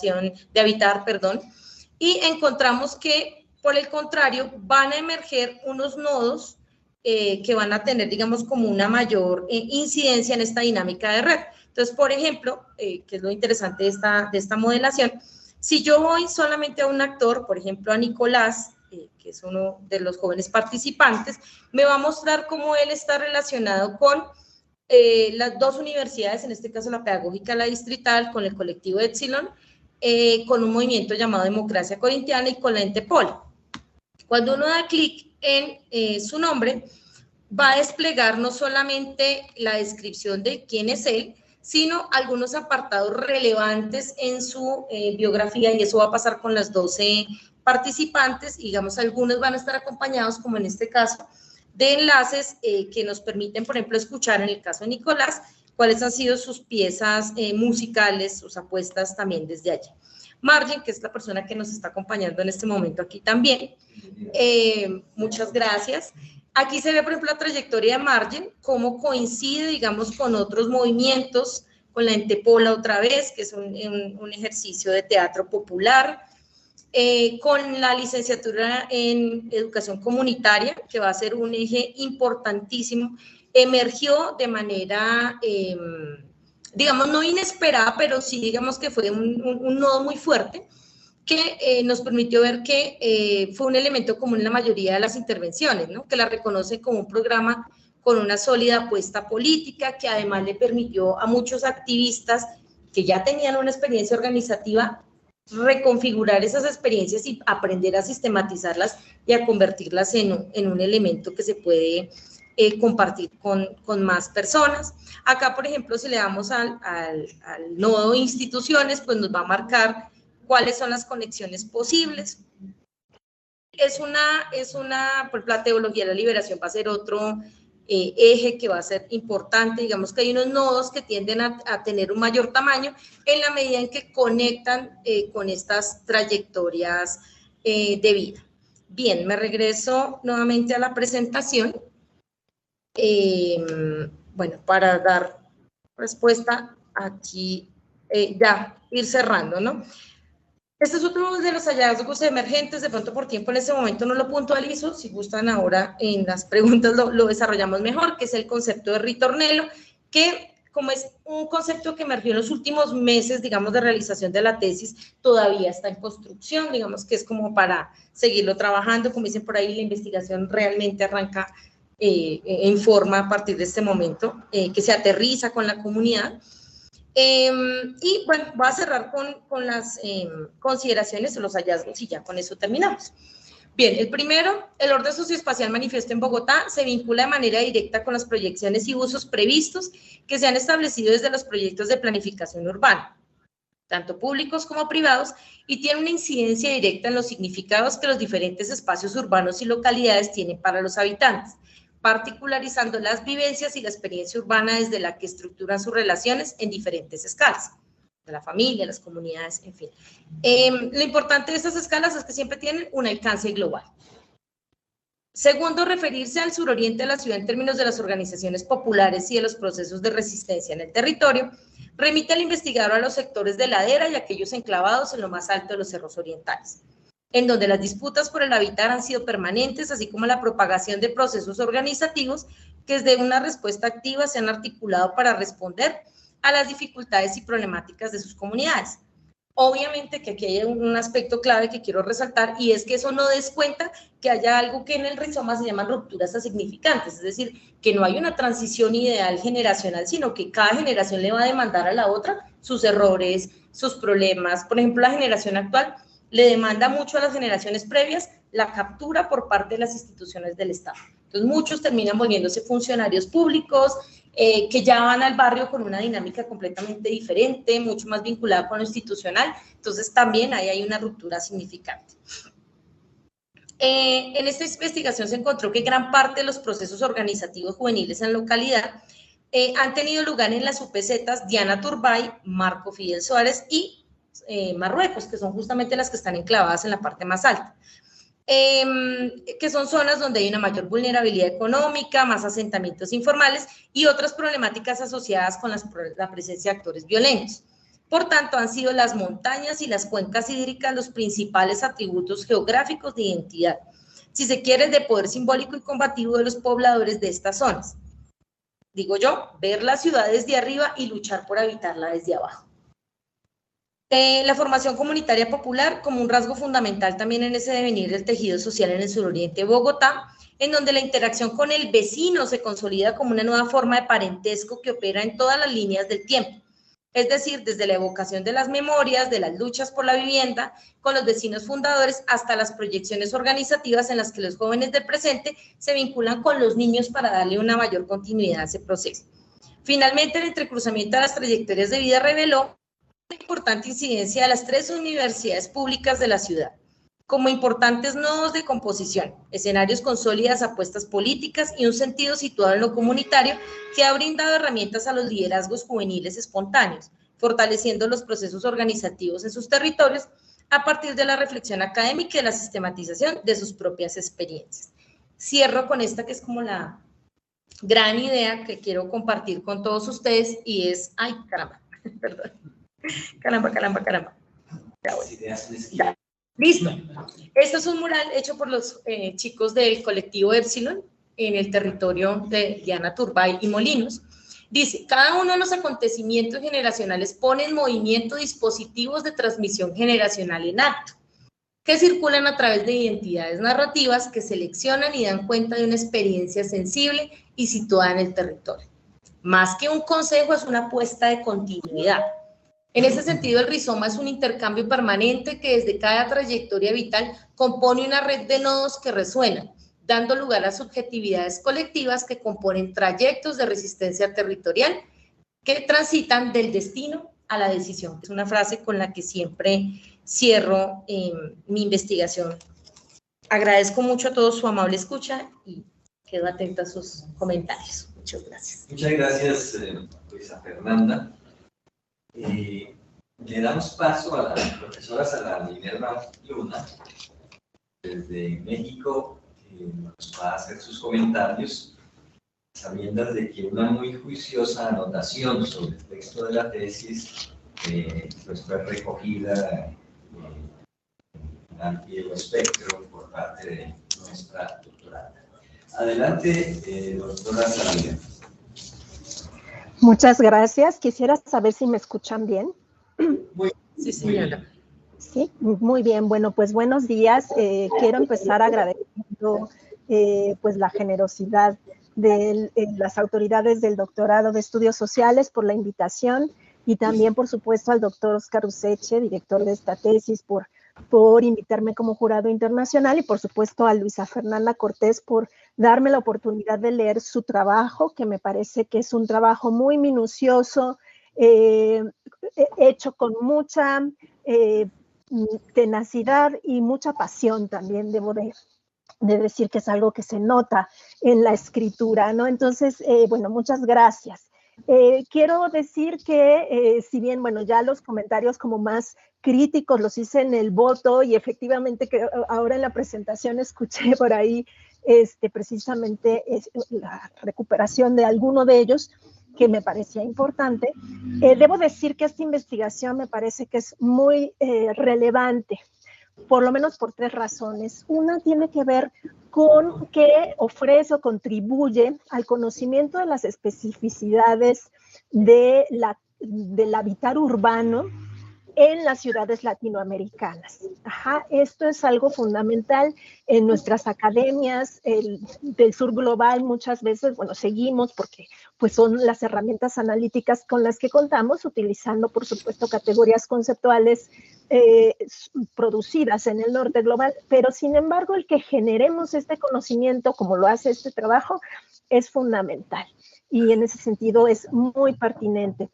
y encontramos que, por el contrario, van a emerger unos nodos que van a tener, digamos, como una mayor incidencia en esta dinámica de red. Entonces, por ejemplo, que es lo interesante de esta modelación, si yo voy solamente a un actor, por ejemplo, a Nicolás, que es uno de los jóvenes participantes, me va a mostrar cómo él está relacionado con las 2 universidades, en este caso la pedagógica, la distrital, con el colectivo Epsilon, con un movimiento llamado Democracia Corintiana y con la Entepol. Cuando uno da clic en su nombre, va a desplegar no solamente la descripción de quién es él, sino algunos apartados relevantes en su biografía, y eso va a pasar con las 12 participantes. Digamos, algunos van a estar acompañados, como en este caso, de enlaces que nos permiten, por ejemplo, escuchar en el caso de Nicolás, cuáles han sido sus piezas musicales, sus apuestas también desde allí. Margen, que es la persona que nos está acompañando en este momento aquí también, muchas gracias. Aquí se ve, por ejemplo, la trayectoria de Margen, cómo coincide, digamos, con otros movimientos, con la Entepola otra vez, que es un ejercicio de teatro popular, con la licenciatura en educación comunitaria, que va a ser un eje importantísimo. Emergió de manera, digamos, no inesperada, pero sí, digamos que fue un nodo muy fuerte, que nos permitió ver que fue un elemento común en la mayoría de las intervenciones, ¿no? Que la reconoce como un programa con una sólida apuesta política, que además le permitió a muchos activistas que ya tenían una experiencia organizativa reconfigurar esas experiencias y aprender a sistematizarlas y a convertirlas en un elemento que se puede compartir con más personas. Acá, por ejemplo, si le damos al nodo instituciones, pues nos va a marcar cuáles son las conexiones posibles. Por la teología de la liberación va a ser otro eje que va a ser importante. Digamos que hay unos nodos que tienden a tener un mayor tamaño en la medida en que conectan con estas trayectorias de vida. Bien, me regreso nuevamente a la presentación. Bueno, para dar respuesta aquí, ya ir cerrando, ¿no? Este es otro de los hallazgos emergentes. De pronto por tiempo en este momento no lo puntualizo, si gustan ahora en las preguntas lo desarrollamos mejor, que es el concepto de ritornello, que como es un concepto que emergió en los últimos meses, digamos, de realización de la tesis, todavía está en construcción, digamos que es como para seguirlo trabajando. Como dicen por ahí, la investigación realmente arranca en forma a partir de este momento, que se aterriza con la comunidad. Y bueno, voy a cerrar con las consideraciones o los hallazgos y ya con eso terminamos. Bien, el primero, el orden socioespacial manifiesto en Bogotá se vincula de manera directa con las proyecciones y usos previstos que se han establecido desde los proyectos de planificación urbana, tanto públicos como privados, y tiene una incidencia directa en los significados que los diferentes espacios urbanos y localidades tienen para los habitantes, particularizando las vivencias y la experiencia urbana desde la que estructuran sus relaciones en diferentes escalas, de la familia, las comunidades, en fin. Lo importante de estas escalas es que siempre tienen un alcance global. Segundo, referirse al suroriente de la ciudad en términos de las organizaciones populares y de los procesos de resistencia en el territorio, remite al investigador a los sectores de ladera y aquellos enclavados en lo más alto de los cerros orientales, en donde las disputas por el habitar han sido permanentes, así como la propagación de procesos organizativos que desde una respuesta activa se han articulado para responder a las dificultades y problemáticas de sus comunidades. Obviamente que aquí hay un aspecto clave que quiero resaltar, y es que eso no descuenta que haya algo que en el rizoma se llaman rupturas asignificantes, es decir, que no hay una transición ideal generacional, sino que cada generación le va a demandar a la otra sus errores, sus problemas. Por ejemplo, la generación actual le demanda mucho a las generaciones previas la captura por parte de las instituciones del Estado. Entonces, muchos terminan volviéndose funcionarios públicos, que ya van al barrio con una dinámica completamente diferente, mucho más vinculada con lo institucional. Entonces, también ahí hay una ruptura significante. En esta investigación se encontró que gran parte de los procesos organizativos juveniles en la localidad han tenido lugar en las UPZs Diana Turbay, Marco Fidel Suárez y Marruecos, que son justamente las que están enclavadas en la parte más alta. Que son zonas donde hay una mayor vulnerabilidad económica, más asentamientos informales y otras problemáticas asociadas con la presencia de actores violentos. Por tanto, han sido las montañas y las cuencas hídricas los principales atributos geográficos de identidad, si se quiere, de poder simbólico y combativo de los pobladores de estas zonas. Digo yo, ver la ciudad desde arriba y luchar por habitarla desde abajo. La formación comunitaria popular como un rasgo fundamental también en ese devenir del tejido social en el suroriente de Bogotá, en donde la interacción con el vecino se consolida como una nueva forma de parentesco que opera en todas las líneas del tiempo, es decir, desde la evocación de las memorias, de las luchas por la vivienda, con los vecinos fundadores, hasta las proyecciones organizativas en las que los jóvenes del presente se vinculan con los niños para darle una mayor continuidad a ese proceso. Finalmente, el entrecruzamiento de las trayectorias de vida reveló importante incidencia de las 3 universidades públicas de la ciudad, como importantes nodos de composición, escenarios con sólidas apuestas políticas y un sentido situado en lo comunitario que ha brindado herramientas a los liderazgos juveniles espontáneos, fortaleciendo los procesos organizativos en sus territorios a partir de la reflexión académica y de la sistematización de sus propias experiencias. Cierro con esta que es como la gran idea que quiero compartir con todos ustedes y es, ay, caramba, perdón. Caramba. Ya voy. Ya. Listo. Este es un mural hecho por los chicos del colectivo Epsilon en el territorio de Diana Turbay y Molinos. Dice, cada uno de los acontecimientos generacionales pone en movimiento dispositivos de transmisión generacional en acto, que circulan a través de identidades narrativas que seleccionan y dan cuenta de una experiencia sensible y situada en el territorio. Más que un consejo, es una apuesta de continuidad. En ese sentido, el rizoma es un intercambio permanente que desde cada trayectoria vital compone una red de nodos que resuenan, dando lugar a subjetividades colectivas que componen trayectos de resistencia territorial que transitan del destino a la decisión. Es una frase con la que siempre cierro mi investigación. Agradezco mucho a todos su amable escucha y quedo atenta a sus comentarios. Muchas gracias. Muchas gracias, Luisa Fernanda. Le damos paso a la profesora Sara Minerva Luna, desde México, que nos va a hacer sus comentarios, sabiendo de que una muy juiciosa anotación sobre el texto de la tesis pues fue recogida en amplio espectro por parte de nuestra doctorada. Adelante, doctora Sara Minerva. Muchas gracias. Quisiera saber si me escuchan bien. Sí, señora. Sí, muy bien. Bueno, pues buenos días. Quiero empezar agradeciendo pues la generosidad de las autoridades del Doctorado de Estudios Sociales por la invitación y también, por supuesto, al doctor Oscar Useche, director de esta tesis, por por invitarme como jurado internacional y por supuesto a Luisa Fernanda Cortés por darme la oportunidad de leer su trabajo, que me parece que es un trabajo muy minucioso, hecho con mucha tenacidad y mucha pasión también, debo de decir que es algo que se nota en la escritura, ¿no? Entonces, bueno, muchas gracias. Quiero decir que si bien, bueno, ya los comentarios como más críticos los hice en el voto y efectivamente que ahora en la presentación escuché por ahí precisamente la recuperación de alguno de ellos que me parecía importante, debo decir que esta investigación me parece que es muy relevante, por lo menos por 3 razones. Una tiene que ver con que ofrece o contribuye al conocimiento de las especificidades del habitar urbano en las ciudades latinoamericanas. Ajá, esto es algo fundamental en nuestras academias del sur global. Muchas veces, bueno, seguimos porque pues son las herramientas analíticas con las que contamos, utilizando, por supuesto, categorías conceptuales producidas en el norte global, pero sin embargo el que generemos este conocimiento como lo hace este trabajo es fundamental y en ese sentido es muy pertinente.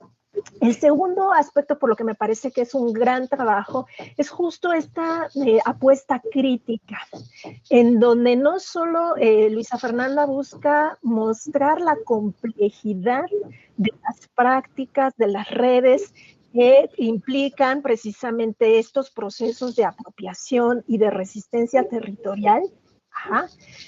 El segundo aspecto por lo que me parece que es un gran trabajo es justo esta apuesta crítica, en donde no solo Luisa Fernanda busca mostrar la complejidad de las prácticas de las redes que implican precisamente estos procesos de apropiación y de resistencia territorial,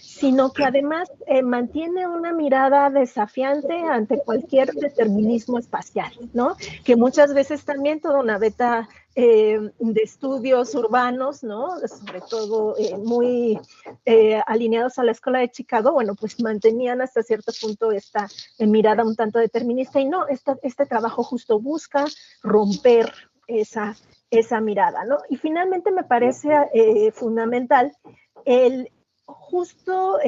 sino que además mantiene una mirada desafiante ante cualquier determinismo espacial, ¿no? Que muchas veces también toda una beta de estudios urbanos, ¿no? Sobre todo muy alineados a la Escuela de Chicago, bueno, pues mantenían hasta cierto punto esta mirada un tanto determinista y no, este trabajo justo busca romper esa mirada, ¿no? Y finalmente me parece fundamental justo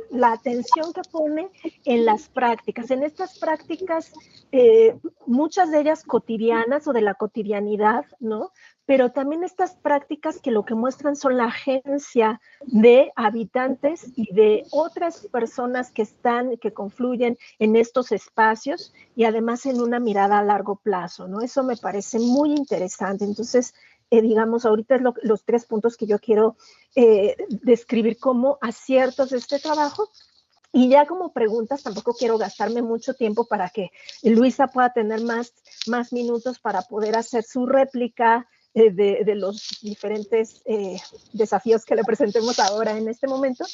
la atención que pone en las prácticas, en estas prácticas, muchas de ellas cotidianas o de la cotidianidad, ¿no? Pero también estas prácticas que lo que muestran son la agencia de habitantes y de otras personas que confluyen en estos espacios y además en una mirada a largo plazo, ¿no? Eso me parece muy interesante. Entonces, digamos, ahorita es los 3 puntos que yo quiero describir como aciertos de este trabajo. Y ya como preguntas, tampoco quiero gastarme mucho tiempo para que Luisa pueda tener más minutos para poder hacer su réplica de los diferentes desafíos que le presentemos ahora en este momento.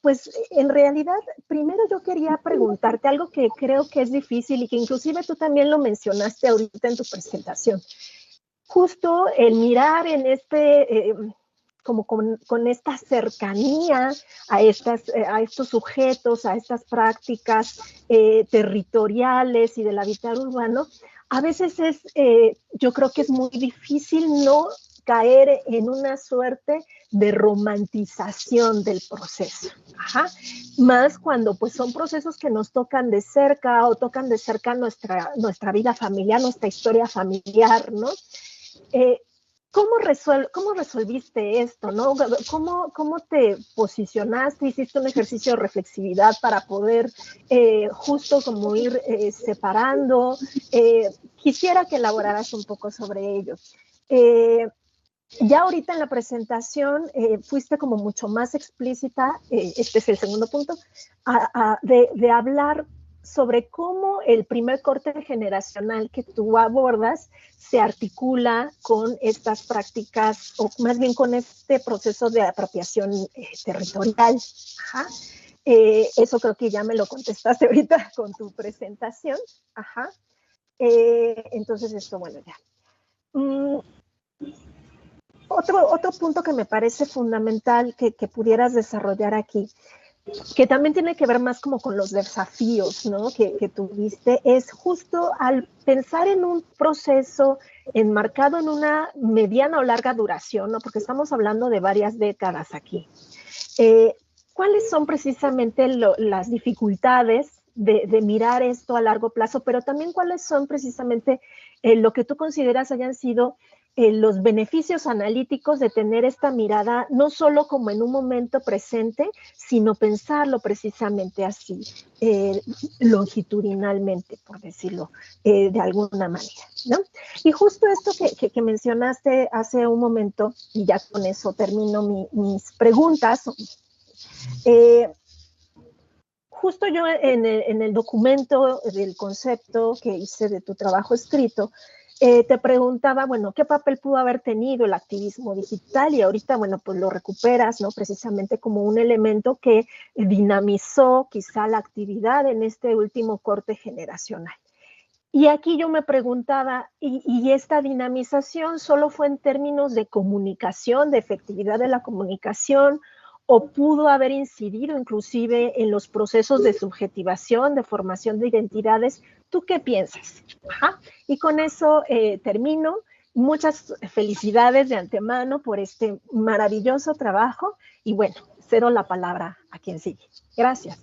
Pues en realidad, primero yo quería preguntarte algo que creo que es difícil y que inclusive tú también lo mencionaste ahorita en tu presentación. Justo el mirar en como con esta cercanía a estos sujetos, a estas prácticas territoriales y del habitar urbano, a veces yo creo que es muy difícil no caer en una suerte de romantización del proceso. Más cuando pues son procesos que nos tocan de cerca o tocan de cerca nuestra vida familiar, nuestra historia familiar, ¿no? ¿Cómo resolviste esto, no? ¿Cómo te posicionaste? ¿Hiciste un ejercicio de reflexividad para poder justo como ir separando? Quisiera que elaboraras un poco sobre ello. Ya ahorita en la presentación fuiste como mucho más explícita, este es el segundo punto, de hablar sobre cómo el primer corte generacional que tú abordas se articula con estas prácticas, o más bien con este proceso de apropiación territorial. Eso creo que ya me lo contestaste ahorita con tu presentación. Entonces esto, bueno, ya. Otro punto que me parece fundamental que pudieras desarrollar aquí, que también tiene que ver más como con los desafíos, ¿no? que tuviste, es justo al pensar en un proceso enmarcado en una mediana o larga duración, ¿no? Porque estamos hablando de varias décadas aquí. ¿Cuáles son precisamente las dificultades de mirar esto a largo plazo, pero también cuáles son precisamente lo que tú consideras hayan sido los beneficios analíticos de tener esta mirada no solo como en un momento presente, sino pensarlo precisamente así, longitudinalmente, por decirlo de alguna manera, ¿no? Y justo esto que mencionaste hace un momento, y ya con eso termino mis preguntas, justo yo en el documento del concepto que hice de tu trabajo escrito, te preguntaba, bueno, ¿qué papel pudo haber tenido el activismo digital? Y ahorita, bueno, pues lo recuperas, ¿no? Precisamente como un elemento que dinamizó quizá la actividad en este último corte generacional. Y aquí yo me preguntaba, ¿y esta dinamización solo fue en términos de comunicación, de efectividad de la comunicación, o pudo haber incidido inclusive en los procesos de subjetivación, de formación de identidades? ¿Tú qué piensas? Ajá. Y con eso termino. Muchas felicidades de antemano por este maravilloso trabajo y bueno, cedo la palabra a quien sigue. Gracias.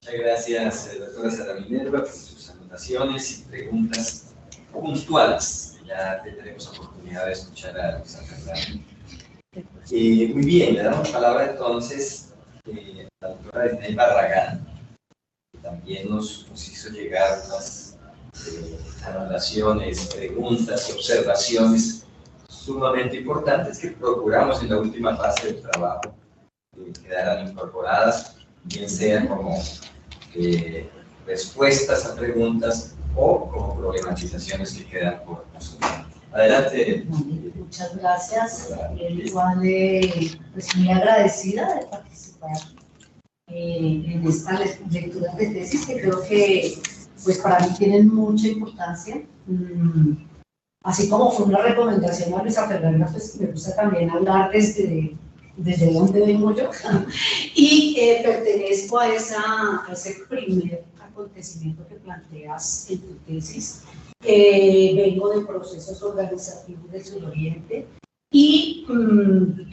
Muchas gracias, doctora Sara Minerva, por sus anotaciones y preguntas puntuales. Ya tendremos oportunidad de escuchar a Luisa Fernanda. Muy bien, le damos palabra entonces a la doctora Ednei Barragán, que también nos hizo llegar unas anotaciones, preguntas y observaciones sumamente importantes que procuramos en la última fase del trabajo quedaran incorporadas, bien sea como respuestas a preguntas o como problematizaciones que quedan por resolver. Adelante. Muchas gracias. Igual, pues muy agradecida de participar en esta lectura de tesis que creo que pues para mí tienen mucha importancia. Así como fue una recomendación a Luisa Fernanda, pues me gusta también hablar desde dónde vengo yo y pertenezco a ese primer acontecimiento que planteas en tu tesis. Vengo de procesos organizativos del Suroriente y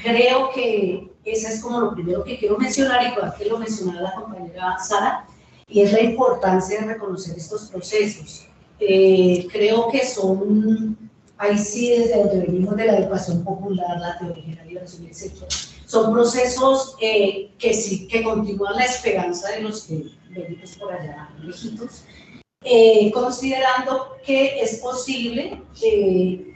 creo que ese es como lo primero que quiero mencionar, igual que lo mencionaba la compañera Sara, y es la importancia de reconocer estos procesos. Creo que ahí sí, desde donde venimos de la educación popular, la teoría de la liberación, etc., son procesos que continúan la esperanza de los que venimos por allá lejitos, considerando que es posible que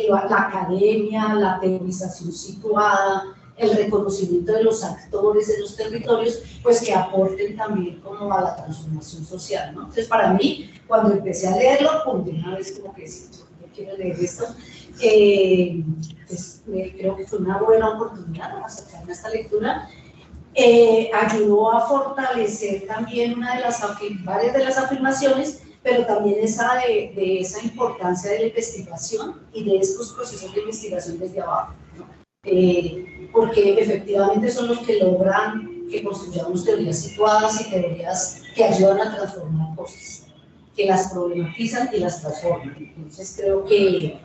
la academia, la teorización situada, el reconocimiento de los actores de los territorios, pues que aporten también como a la transformación social, ¿no? Entonces, para mí, cuando empecé a leerlo, de una vez como que sí, yo quiero leer esto, pues, creo que fue una buena oportunidad para acercarme a esta lectura. Ayudó a fortalecer también varias de las afirmaciones, pero también de esa importancia de la investigación y de estos procesos de investigación desde abajo, ¿no? Porque efectivamente son los que logran que construyamos teorías situadas y teorías que ayudan a transformar cosas, que las problematizan y las transforman. Entonces creo que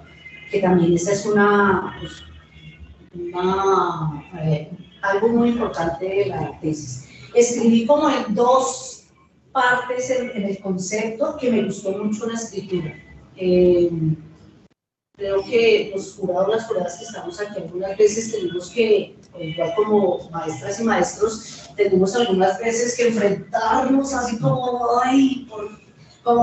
también esa es algo muy importante de la tesis. Escribí como en dos partes en el concepto, que me gustó mucho la escritura. Creo que los jurados, las juradas que estamos aquí, algunas veces tenemos que, igual como maestras y maestros, tenemos algunas veces que enfrentarnos así como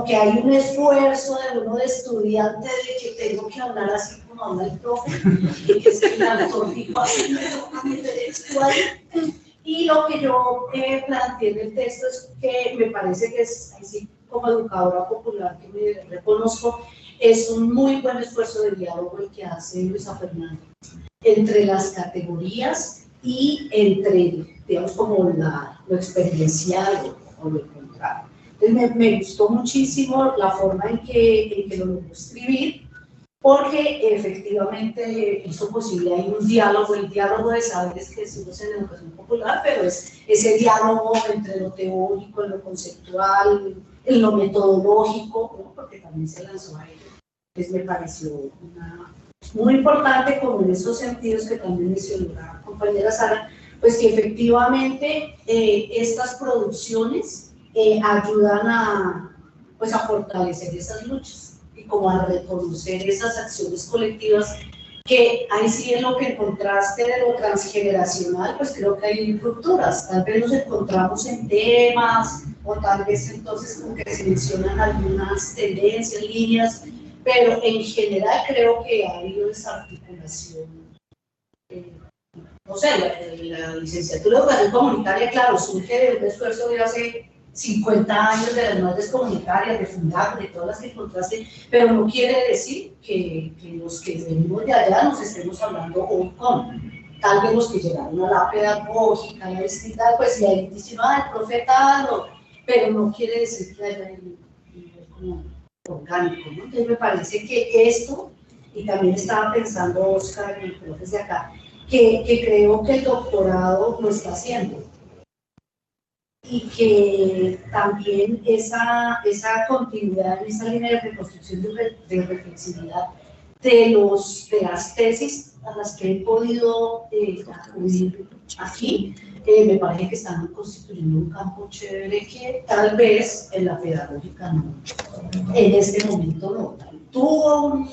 que hay un esfuerzo de uno de estudiante de que tengo que hablar así como habla el profe, que es el autor dijo así, me toca meter esto ahí. Y lo que yo planteé en el texto es que me parece que es, así como educadora popular que me reconozco, es un muy buen esfuerzo de diálogo el que hace Luisa Fernanda entre las categorías y entre, digamos, como lo experiencial o lo contrario. Entonces me gustó muchísimo la forma en que lo logró escribir, porque efectivamente hizo posible ahí un diálogo, el diálogo de saberes que decimos en educación popular, pero es ese diálogo entre lo teórico, lo conceptual, en lo metodológico, ¿no? Porque también se lanzó a ello. Entonces me pareció muy importante, como en esos sentidos que también mencionó la compañera Sara, pues que efectivamente estas producciones ayudan a fortalecer esas luchas. y como a reconocer esas acciones colectivas, que ahí sí en lo que encontraste de lo transgeneracional, pues creo que hay rupturas, tal vez nos encontramos en temas, o tal vez entonces como que se mencionan algunas tendencias, líneas, pero en general creo que ha habido desarticulación. No sé, la licenciatura de educación comunitaria, claro, surge de un esfuerzo de hace 50 años de las nuevas comunitarias, de fundar, de todas las que encontraste, pero no quiere decir que los que venimos de allá nos estemos hablando hoy con. Tal vez los que llegaron a la pedagógica, a la distinta, pues y ahí dicen, el profetado, pero no quiere decir que haya un nivel como orgánico, ¿no? Entonces me parece que esto, y también estaba pensando Oscar y el profe de acá, que creo que el doctorado lo está haciendo. Y que también esa continuidad, esa línea de reconstrucción de reflexividad de las tesis a las que he podido acudir aquí, me parece que están constituyendo un campo chévere que tal vez en la pedagógica no, en este momento no. Tuvo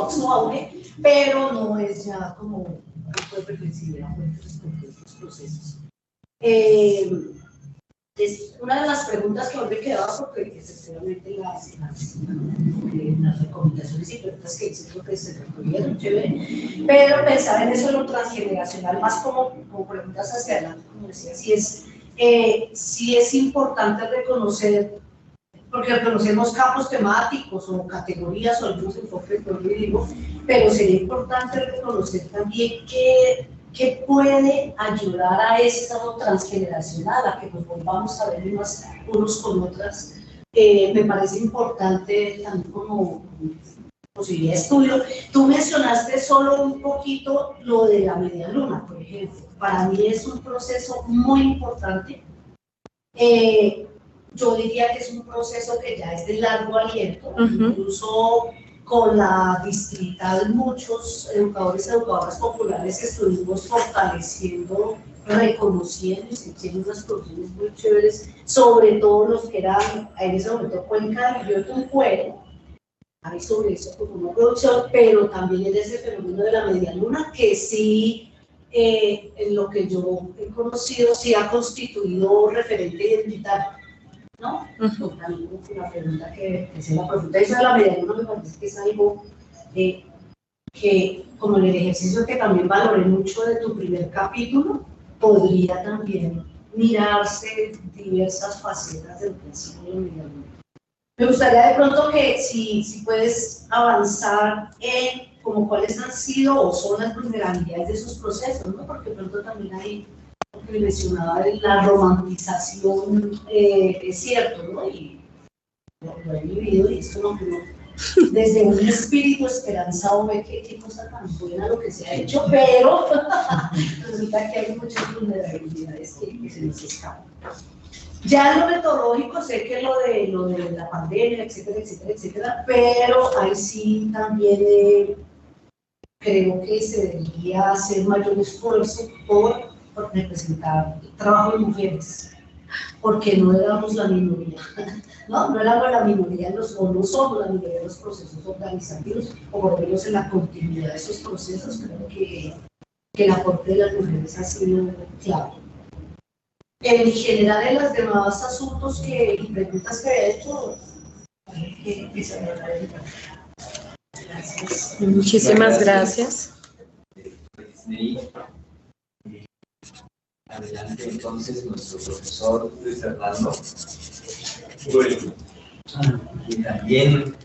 su auge, pero no es ya como un campo de reflexividad estos procesos. Es una de las preguntas que hoy me quedaba, porque efectivamente las recomendaciones y preguntas que hice creo que se recogieron, chévere, pero pensar en eso en lo transgeneracional, más como preguntas hacia adelante, como decía, si es importante reconocer, porque reconocemos campos temáticos o categorías o algunos enfoques jurídicos, pero sería importante reconocer también que puede ayudar a eso transgeneracional, a que nos volvamos a ver unos con otras. Me parece importante también como posibilidad de estudio. Tú mencionaste solo un poquito lo de la media luna, por ejemplo. Para mí es un proceso muy importante. Yo diría que es un proceso que ya es de largo aliento, incluso con la distrital muchos educadores y educadoras populares estuvimos fortaleciendo, reconociendo y sintiendo unas producciones muy chéveres, sobre todo los que eran en ese momento Cuenca del Río Tunjuelo. Hay sobre eso como una producción, pero también en ese fenómeno de la media luna que sí, en lo que yo he conocido, sí ha constituido referente identitario, ¿no? También la pregunta que se la pregunta esa de la media luna me parece que es algo que, como en el ejercicio que también valoré mucho de tu primer capítulo, podría también mirarse diversas facetas del principio de la media luna. Me gustaría de pronto que si puedes avanzar en como cuáles han sido o son las vulnerabilidades de esos procesos, ¿no? Porque de pronto también hay, lo que mencionaba, la romantización, es cierto, ¿no? Y lo he vivido y esto no creo. Desde un espíritu esperanzado ve qué cosa tan buena lo que se ha hecho, pero resulta que hay muchas vulnerabilidades que se nos escapan. Ya en lo metodológico sé que lo de la pandemia, etcétera, etcétera, etcétera, pero ahí sí también creo que se debería hacer mayor esfuerzo por representar el trabajo de mujeres, porque no éramos la minoría, no éramos la minoría, o no somos la minoría de los procesos organizativos, o por lo menos en la continuidad de esos procesos. Creo que el aporte de las mujeres ha sido clave. En general, en los demás asuntos y preguntas que he hecho, que se me realizan. Gracias. Muchísimas gracias. Adelante entonces nuestro profesor Luis Fernando. Bueno, y también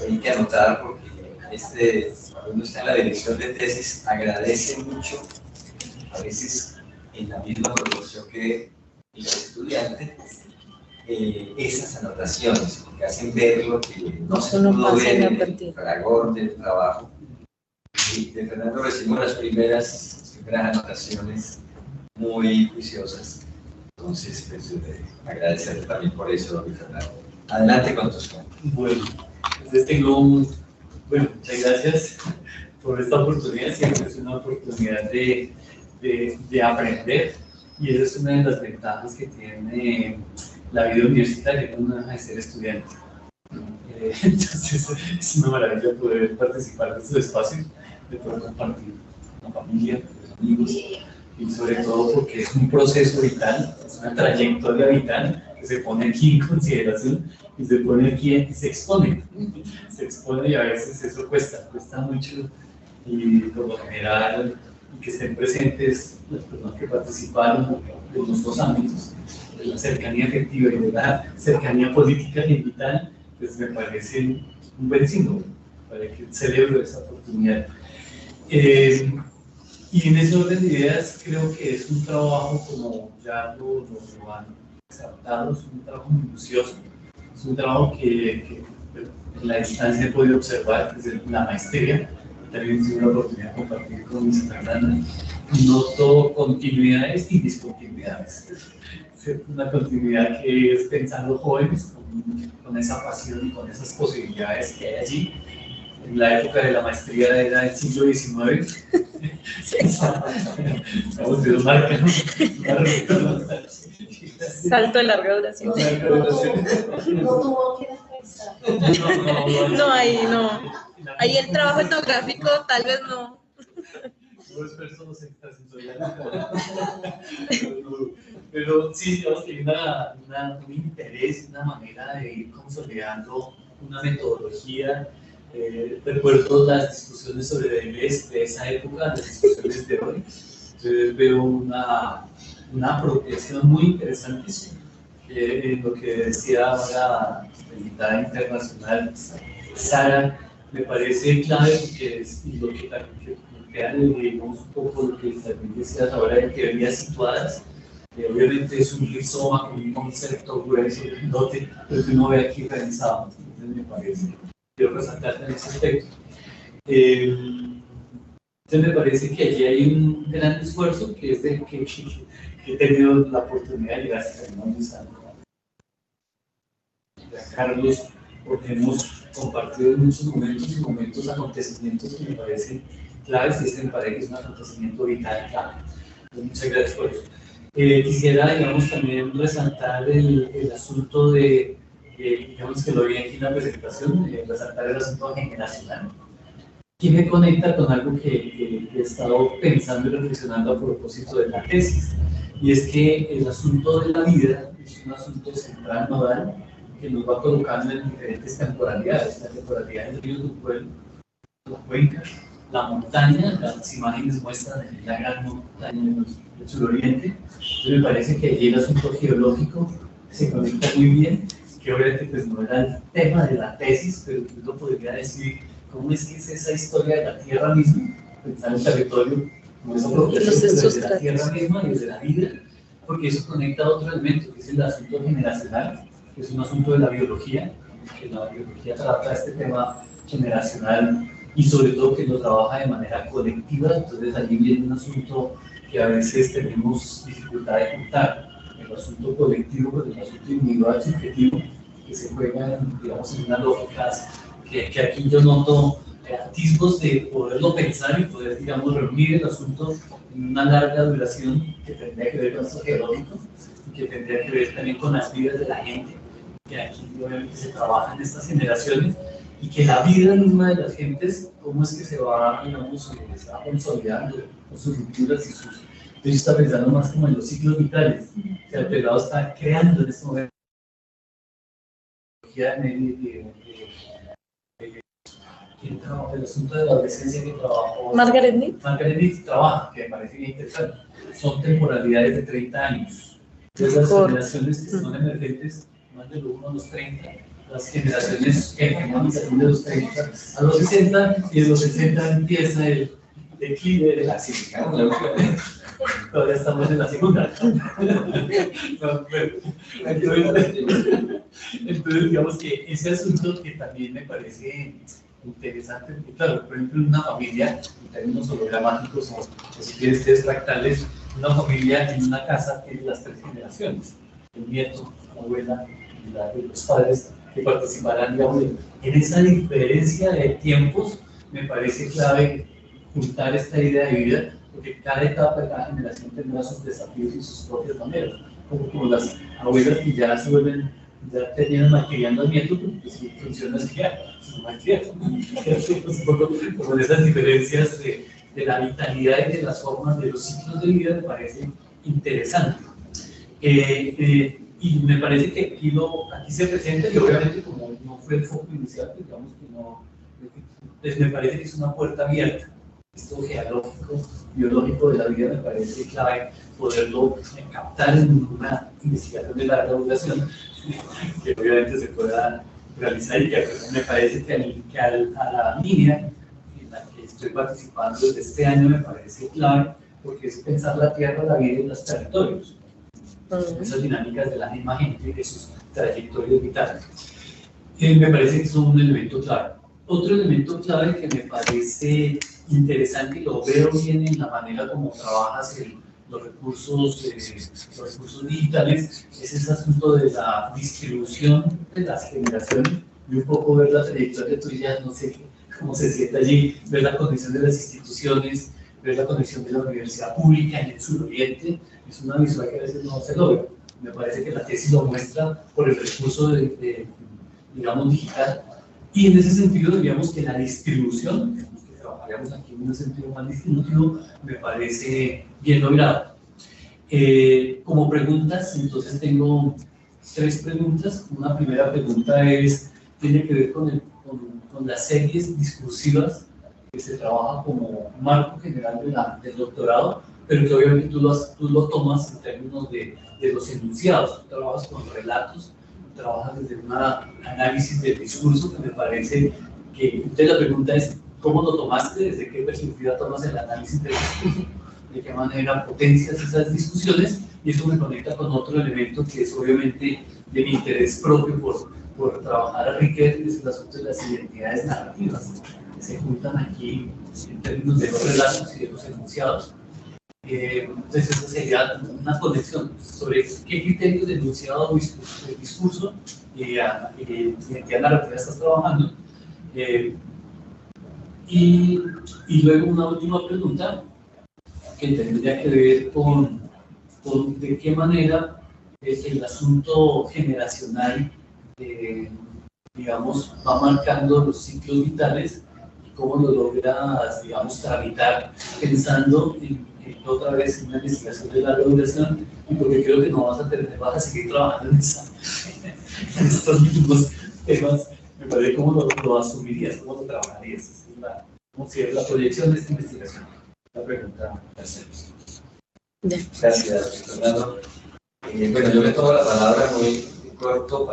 hay que anotar, porque cuando uno está en la dirección de tesis, agradece mucho, a veces en la misma proporción que el estudiante, esas anotaciones, porque hacen ver lo que no se pudo ver en el fragor del trabajo. Y de Fernando recibimos las primeras anotaciones muy juiciosas. Entonces, pues, agradecerle también por eso, don Fernando. Adelante con tus cuentos. Bueno, entonces muchas gracias por esta oportunidad. Siempre es una oportunidad de aprender, y esa es una de las ventajas que tiene la vida universitaria, uno deja de ser estudiante. Entonces es una maravilla poder participar de estos espacios, de poder compartir con la familia, con los amigos, y sobre todo porque es un proceso vital, es una trayectoria vital que se pone aquí en consideración y se pone aquí y se expone y a veces eso cuesta mucho, y por lo general que estén presentes las personas que participaron de los dos ámbitos, de la cercanía afectiva y de la cercanía política y vital, pues me parece un buen símbolo para que celebro esa oportunidad. Y en ese orden de ideas creo que es un trabajo, como ya lo han exaltado, es un trabajo minucioso, es un trabajo que en la distancia he podido observar desde la maestría. También tuve la oportunidad de compartir con mis hermanas. Noto continuidades y discontinuidades. Una continuidad que es pensando jóvenes con esa pasión y con esas posibilidades que hay allí. En la época de la maestría era el siglo XIX. Vamos a marca, Salto de larga duración. No tuvo que pensar. No, ahí no. Ahí el trabajo etnográfico tal vez no. Dos personas extrasensoriales. Pero sí, digamos que hay un interés, una manera de ir consolidando una metodología. Recuerdo las discusiones sobre Deleuze de esa época, las discusiones de hoy. Entonces veo una apropiación muy interesante en lo que decía ahora la invitada internacional Sara. Me parece clave porque es lo que plantea, digamos, un poco lo que también decías ahora de teorías situadas. Obviamente es un rizoma con un concepto grueso, dote, pero que uno ve aquí realizado. Entonces me parece, quiero resaltar en ese aspecto. Entonces me parece que allí hay un gran esfuerzo que es de que he tenido la oportunidad de llegar hasta Carlos, porque hemos compartido en muchos momentos acontecimientos que me parecen claves, y este me parece que es un acontecimiento vital clave. Muchas gracias por eso. Quisiera, digamos, también resaltar el asunto de, digamos que lo vi aquí en la presentación, resaltar el asunto generacional, que me conecta con algo que he estado pensando y reflexionando a propósito de la tesis, y es que el asunto de la vida es un asunto central, nodal, que nos va colocando en diferentes temporalidades. La temporalidad del río del pueblo, la cuenca, la montaña, las imágenes muestran la gran montaña del suroriente. Entonces me parece que allí el asunto geológico se conecta muy bien, que obviamente pues no era el tema de la tesis, pero uno podría decir cómo es que es esa historia de la tierra misma, pensar el territorio como esa apropiación de la tierra misma y de la vida, porque eso conecta a otro elemento, que es el asunto generacional, que es un asunto de la biología, que la biología trata este tema generacional y sobre todo que lo trabaja de manera colectiva. Entonces allí viene un asunto que a veces tenemos dificultad de juntar, el asunto colectivo con el asunto individual subjetivo, que se juega, digamos, en unas lógicas que aquí yo noto atisbos de poderlo pensar y poder, digamos, reunir el asunto en una larga duración que tendría que ver con lo geológico y que tendría que ver también con las vidas de la gente, que aquí obviamente se trabaja en estas generaciones, y que la vida misma de las gentes, cómo es que se va, digamos, se va consolidando con sus rupturas y sus... Yo estaba pensando más como en los ciclos vitales, que el pelado está creando en este momento el asunto de la adolescencia que trabajó Margaret Mead trabaja, que me parece bien interesante. Son temporalidades de 30 años. Entonces las generaciones que son emergentes van de los 1 a los 30, las generaciones que van de los 30 a los 60, y de los 60 empieza el declive de la cívica. Todavía estamos en la segunda. Entonces, digamos que ese asunto que también me parece interesante, porque claro, por ejemplo, en una familia, en términos hologramáticos o si quieres ustedes fractales, una familia en una casa tiene las 3 generaciones, el nieto, la abuela y los padres que participarán, digamos, en esa diferencia de tiempos. Me parece clave juntar esta idea de vida, porque cada etapa de cada generación tendrá sus desafíos y sus propias maneras, como las abuelas que ya se vuelven ya tenían malcriando al nieto, pues si funciona así ya, es malcriado. Un poco como de esas diferencias de la vitalidad y de las formas de los ciclos de vida me parece interesante. Y me parece que aquí se presenta, y obviamente como no fue el foco inicial, pues digamos que no, pues me parece que es una puerta abierta. Esto geológico, biológico de la vida me parece clave poderlo captar en una investigación de larga duración, que obviamente se pueda realizar, y que me parece que a la línea en la que estoy participando desde este año me parece clave, porque es pensar la tierra, la vida y los territorios. Esas dinámicas de la misma gente, de sus trayectorias vitales. Me parece que son un elemento clave. Otro elemento clave que me parece interesante y lo veo bien en la manera como trabajas los recursos digitales es ese asunto de la distribución de las generaciones y un poco ver la trayectoria tuya, no sé cómo se siente allí, ver la condición de las instituciones, ver la condición de la universidad pública en el suroriente. Es una visual que a veces no se logra. Me parece que la tesis lo muestra por el recurso digamos, digital. Y en ese sentido, diríamos que la distribución, que trabajaríamos aquí en un sentido más distributivo, me parece bien logrado. Como preguntas, entonces tengo 3 preguntas. Una primera pregunta tiene que ver con las series discursivas que se trabaja como marco general del doctorado, pero que obviamente tú lo tomas en términos de los enunciados. Tú trabajas con relatos, tú trabajas desde un análisis del discurso que me parece que entonces la pregunta es ¿cómo lo tomaste? ¿Desde qué perspectiva tomas el análisis del discurso? ¿De qué manera potencias esas discusiones? Y eso me conecta con otro elemento que es obviamente de mi interés propio por trabajar a Riquet, que es el asunto de las identidades narrativas que se juntan aquí en términos de los relatos y de los enunciados. Entonces esa sería una conexión sobre qué criterios de enunciado o discurso y identidad narrativa estás trabajando. Y luego una última pregunta que tendría que ver con de qué manera el asunto generacional digamos, va marcando los ciclos vitales y cómo lo logras, digamos, tramitar pensando en otra vez en una investigación de larga duración, y porque creo que no vas a seguir trabajando en estos mismos temas. Me parece cómo lo asumirías, cómo lo trabajarías, cómo sería la proyección de esta investigación. La pregunta. Gracias, Fernando. Bueno, yo me tomo la palabra muy corto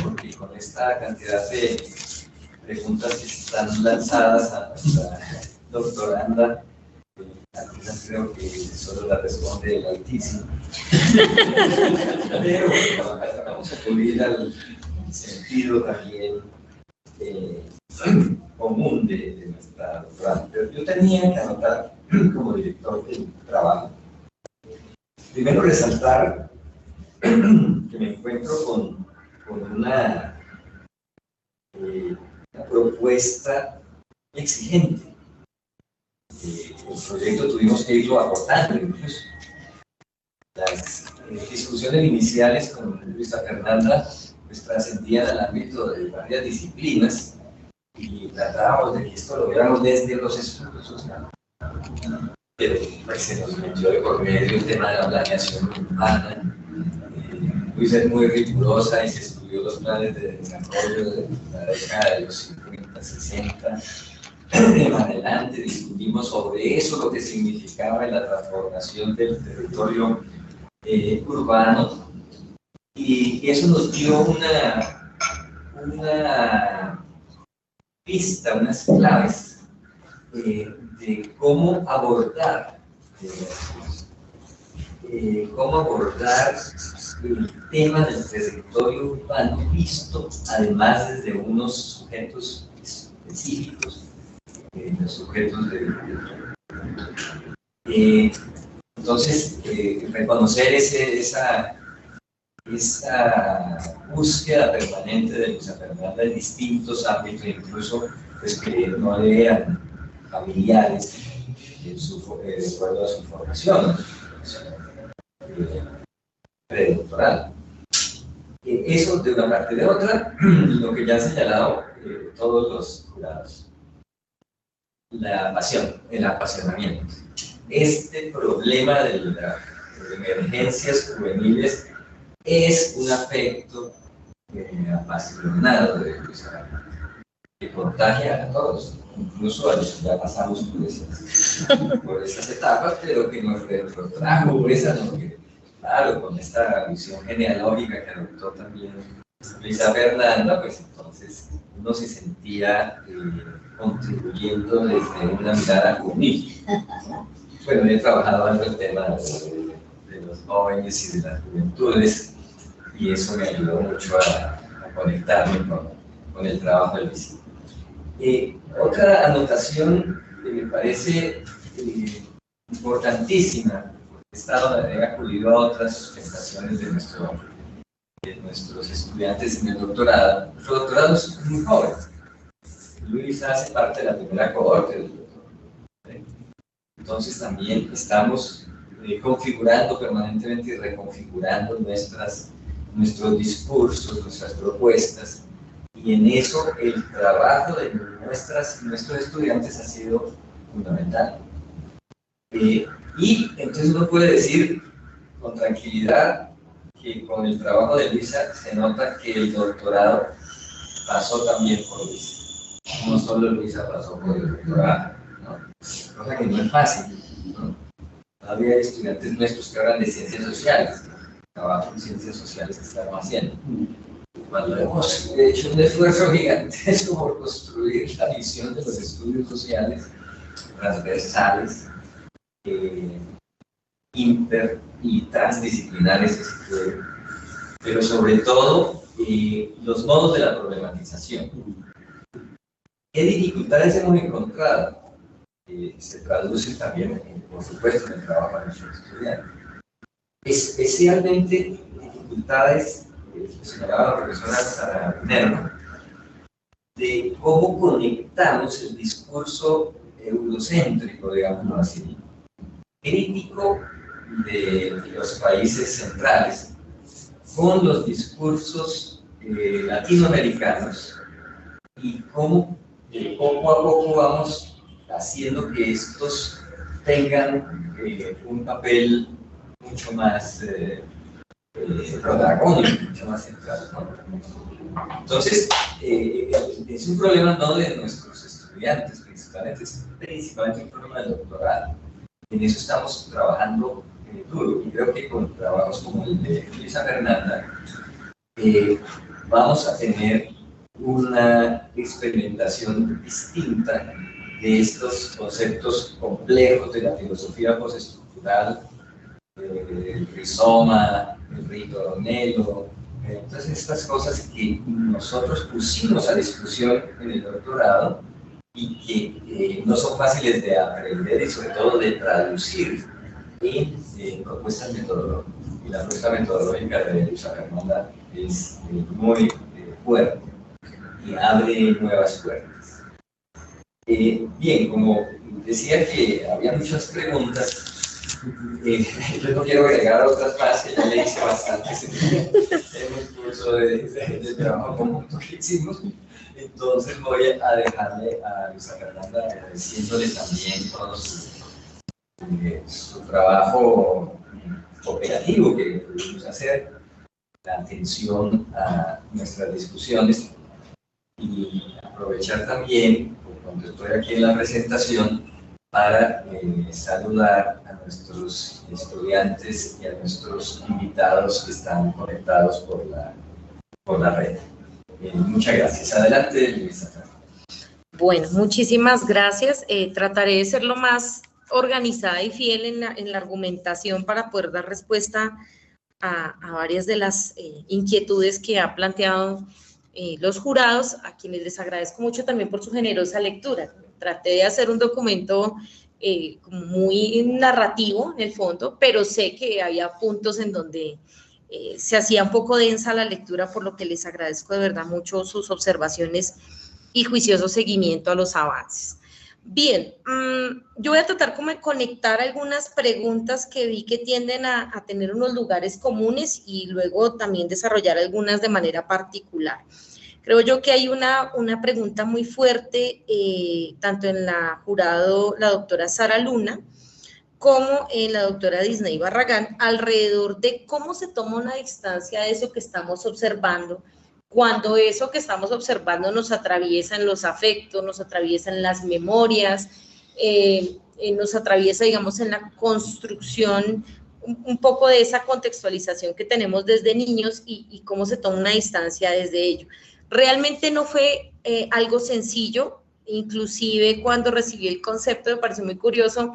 porque con esta cantidad de preguntas que están lanzadas a nuestra doctoranda, algunas creo que solo la responde el Altísimo. Pero vamos a acudir al sentido también común de nuestra doctoranda. Pero yo tenía que anotar como director del trabajo. Primero resaltar que me encuentro con una propuesta exigente. El proyecto tuvimos que irlo acortando incluso. Las discusiones iniciales con Luisa Fernanda pues trascendían al ámbito de varias disciplinas y tratábamos de que esto lo viéramos desde los estudios sociales. Pero pues, se nos metió de por medio el tema de la planeación urbana. Luisa es muy rigurosa y se estudió los planes de desarrollo de la década de los 50, 60. En adelante discutimos sobre eso, lo que significaba en la transformación del territorio urbano, y eso nos dio una pista, unas claves de cómo abordar el tema del territorio urbano visto además desde unos sujetos específicos, los sujetos entonces reconocer esa búsqueda permanente de Luisa Fernanda en distintos ámbitos, incluso pues, que no le eran familiares de acuerdo a su formación predoctoral. Eso de una parte. De otra, lo que ya han señalado todos los jurados, la pasión, el apasionamiento. Este problema de las emergencias juveniles es un afecto apasionado de Luis Arana, que contagia a todos, incluso a los que ya pasamos por esas etapas, pero que nos retrotrajo claro, con esta visión genealógica que adoptó también Luisa Fernanda, pues entonces uno se sentía contribuyendo desde una mirada juvenil. Bueno, he trabajado en el tema de los jóvenes y de las juventudes, y eso me ayudó mucho a conectarme con el trabajo del Luis. Otra anotación que me parece importantísima, he acudido a otras sustentaciones de nuestros estudiantes en el doctorado. Nuestro doctorado es muy joven. Luis hace parte de la primera cohorte del doctorado. Entonces también estamos configurando permanentemente y reconfigurando nuestros discursos, nuestras propuestas, y en eso el trabajo de nuestros estudiantes ha sido fundamental. Y entonces uno puede decir con tranquilidad que con el trabajo de Luisa se nota que el doctorado pasó también por Luisa. No solo Luisa pasó por el doctorado, ¿no? Cosa que no es fácil, ¿no? Todavía hay estudiantes nuestros que hablan de ciencias sociales, trabajo en ciencias sociales que estamos haciendo. Cuando hemos hecho un esfuerzo gigantesco por construir la visión de los estudios sociales transversales, inter y transdisciplinares, pero sobre todo los modos de la problematización. ¿Qué dificultades hemos encontrado? Se traduce también, por supuesto, en el trabajo de nuestros estudiantes. Especialmente dificultades, que señalaba la profesora Sara Minerva, de cómo conectamos el discurso eurocéntrico, digamos así, crítico de los países centrales, con los discursos latinoamericanos, y cómo poco a poco vamos haciendo que estos tengan un papel mucho más protagónico, mucho más central, ¿no? Entonces, es un problema no de nuestros estudiantes, principalmente un problema del doctorado. En eso estamos trabajando duro, y creo que con trabajos como el de Luisa Fernanda vamos a tener una experimentación distinta de estos conceptos complejos de la filosofía postestructural, el rizoma, el ritornello, entonces estas cosas que nosotros pusimos a discusión en el doctorado y que no son fáciles de aprender y sobre todo de traducir en propuestas metodológicas. Y la propuesta metodológica de Luisa Fernanda es muy fuerte y abre nuevas puertas. Bien, como decía que había muchas preguntas, yo no quiero agregar otras más, que ya le hice bastantes en el curso de trabajo conjunto que hicimos. Entonces voy a dejarle a Luisa Fernanda agradeciéndole también todo su trabajo operativo que pudimos hacer, la atención a nuestras discusiones, y aprovechar también, cuando estoy aquí en la presentación, para saludar a nuestros estudiantes y a nuestros invitados que están conectados por la red. Muchas gracias. Adelante, Luisa. Bueno, muchísimas gracias. Trataré de ser lo más organizada y fiel en la argumentación para poder dar respuesta a varias de las inquietudes que ha planteado los jurados, a quienes les agradezco mucho también por su generosa lectura. Traté de hacer un documento muy narrativo en el fondo, pero sé que había puntos en donde se hacía un poco densa la lectura, por lo que les agradezco de verdad mucho sus observaciones y juicioso seguimiento a los avances. Bien, yo voy a tratar como de conectar algunas preguntas que vi que tienden a tener unos lugares comunes y luego también desarrollar algunas de manera particular. Creo yo que hay una pregunta muy fuerte, tanto en la jurado, la doctora Sara Luna, como en la doctora Disney Barragán, alrededor de cómo se toma una distancia de eso que estamos observando, cuando eso que estamos observando nos atraviesa en los afectos, nos atraviesa en las memorias, nos atraviesa, digamos, en la construcción un poco de esa contextualización que tenemos desde niños y cómo se toma una distancia desde ello. Realmente no fue algo sencillo, inclusive cuando recibí el concepto me pareció muy curioso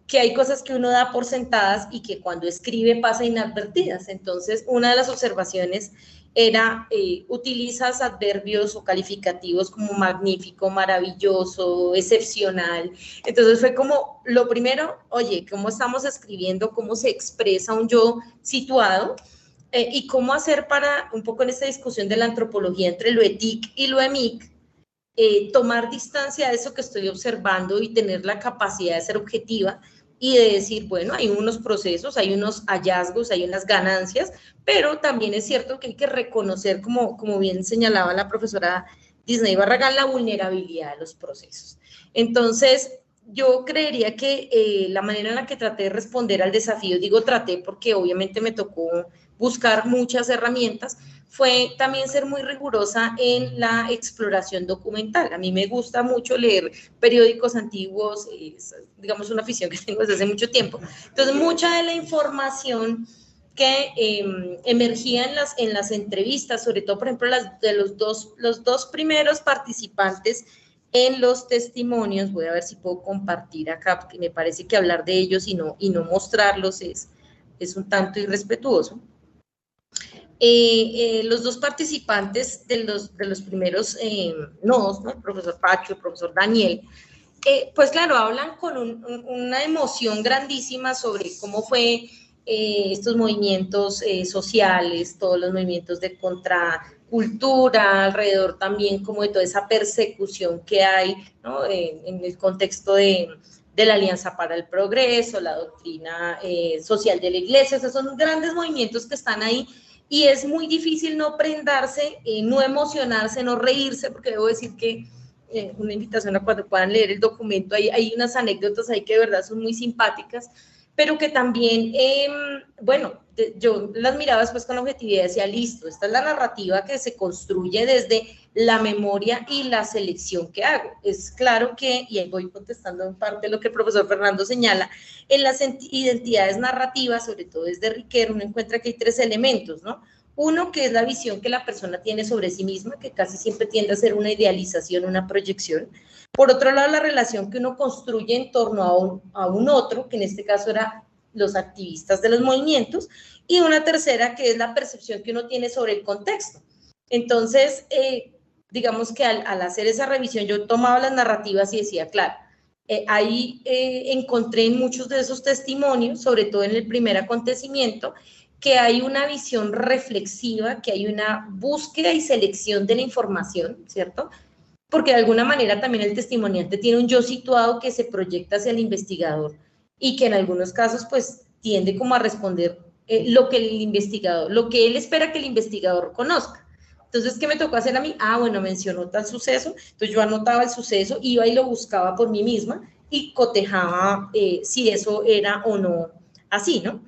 que hay cosas que uno da por sentadas y que cuando escribe pasa inadvertidas. Entonces, una de las observaciones era, utilizas adverbios o calificativos como magnífico, maravilloso, excepcional. Entonces fue como, lo primero, oye, ¿cómo estamos escribiendo? ¿Cómo se expresa un yo situado? Y cómo hacer para, un poco en esta discusión de la antropología entre lo etic y lo emic, tomar distancia de eso que estoy observando y tener la capacidad de ser objetiva y de decir, bueno, hay unos procesos, hay unos hallazgos, hay unas ganancias, pero también es cierto que hay que reconocer, como bien señalaba la profesora Disney Barragán, la vulnerabilidad de los procesos. Entonces, yo creería que la manera en la que traté de responder al desafío, digo traté porque obviamente me tocó buscar muchas herramientas, fue también ser muy rigurosa en la exploración documental. A mí me gusta mucho leer periódicos antiguos, es, digamos, una afición que tengo desde hace mucho tiempo. Entonces, mucha de la información que emergía en las entrevistas, sobre todo, por ejemplo, de los dos primeros participantes en los testimonios, voy a ver si puedo compartir acá, porque me parece que hablar de ellos y no mostrarlos es un tanto irrespetuoso. Los dos participantes de los primeros nodos, ¿no? El profesor Pacho, el profesor Daniel, pues claro, hablan con una emoción grandísima sobre cómo fue estos movimientos sociales, todos los movimientos de contracultura, alrededor también como de toda esa persecución que hay, ¿no? En el contexto de la Alianza para el Progreso, la doctrina social de la Iglesia. Esos son grandes movimientos que están ahí y es muy difícil no prendarse, no emocionarse, no reírse, porque debo decir que una invitación a cuando puedan leer el documento, hay unas anécdotas ahí que de verdad son muy simpáticas, pero que también, bueno, yo las miraba después con objetividad y decía, listo, esta es la narrativa que se construye desde la memoria y la selección que hago. Es claro que, y ahí voy contestando en parte lo que el profesor Fernando señala, en las identidades narrativas, sobre todo desde Riquer, uno encuentra que hay tres elementos, ¿no? Uno, que es la visión que la persona tiene sobre sí misma, que casi siempre tiende a ser una idealización, una proyección. Por otro lado, la relación que uno construye en torno a un otro, que en este caso eran los activistas de los movimientos, y una tercera, que es la percepción que uno tiene sobre el contexto. Entonces, digamos que al hacer esa revisión, yo tomaba las narrativas y decía, claro, ahí encontré en muchos de esos testimonios, sobre todo en el primer acontecimiento, que hay una visión reflexiva, que hay una búsqueda y selección de la información, ¿cierto? Porque de alguna manera también el testimoniante tiene un yo situado que se proyecta hacia el investigador y que en algunos casos pues tiende como a responder lo que el investigador, lo que él espera que el investigador conozca. Entonces, ¿qué me tocó hacer a mí? Bueno, mencionó tal suceso, entonces yo anotaba el suceso, iba y lo buscaba por mí misma y cotejaba si eso era o no así, ¿no?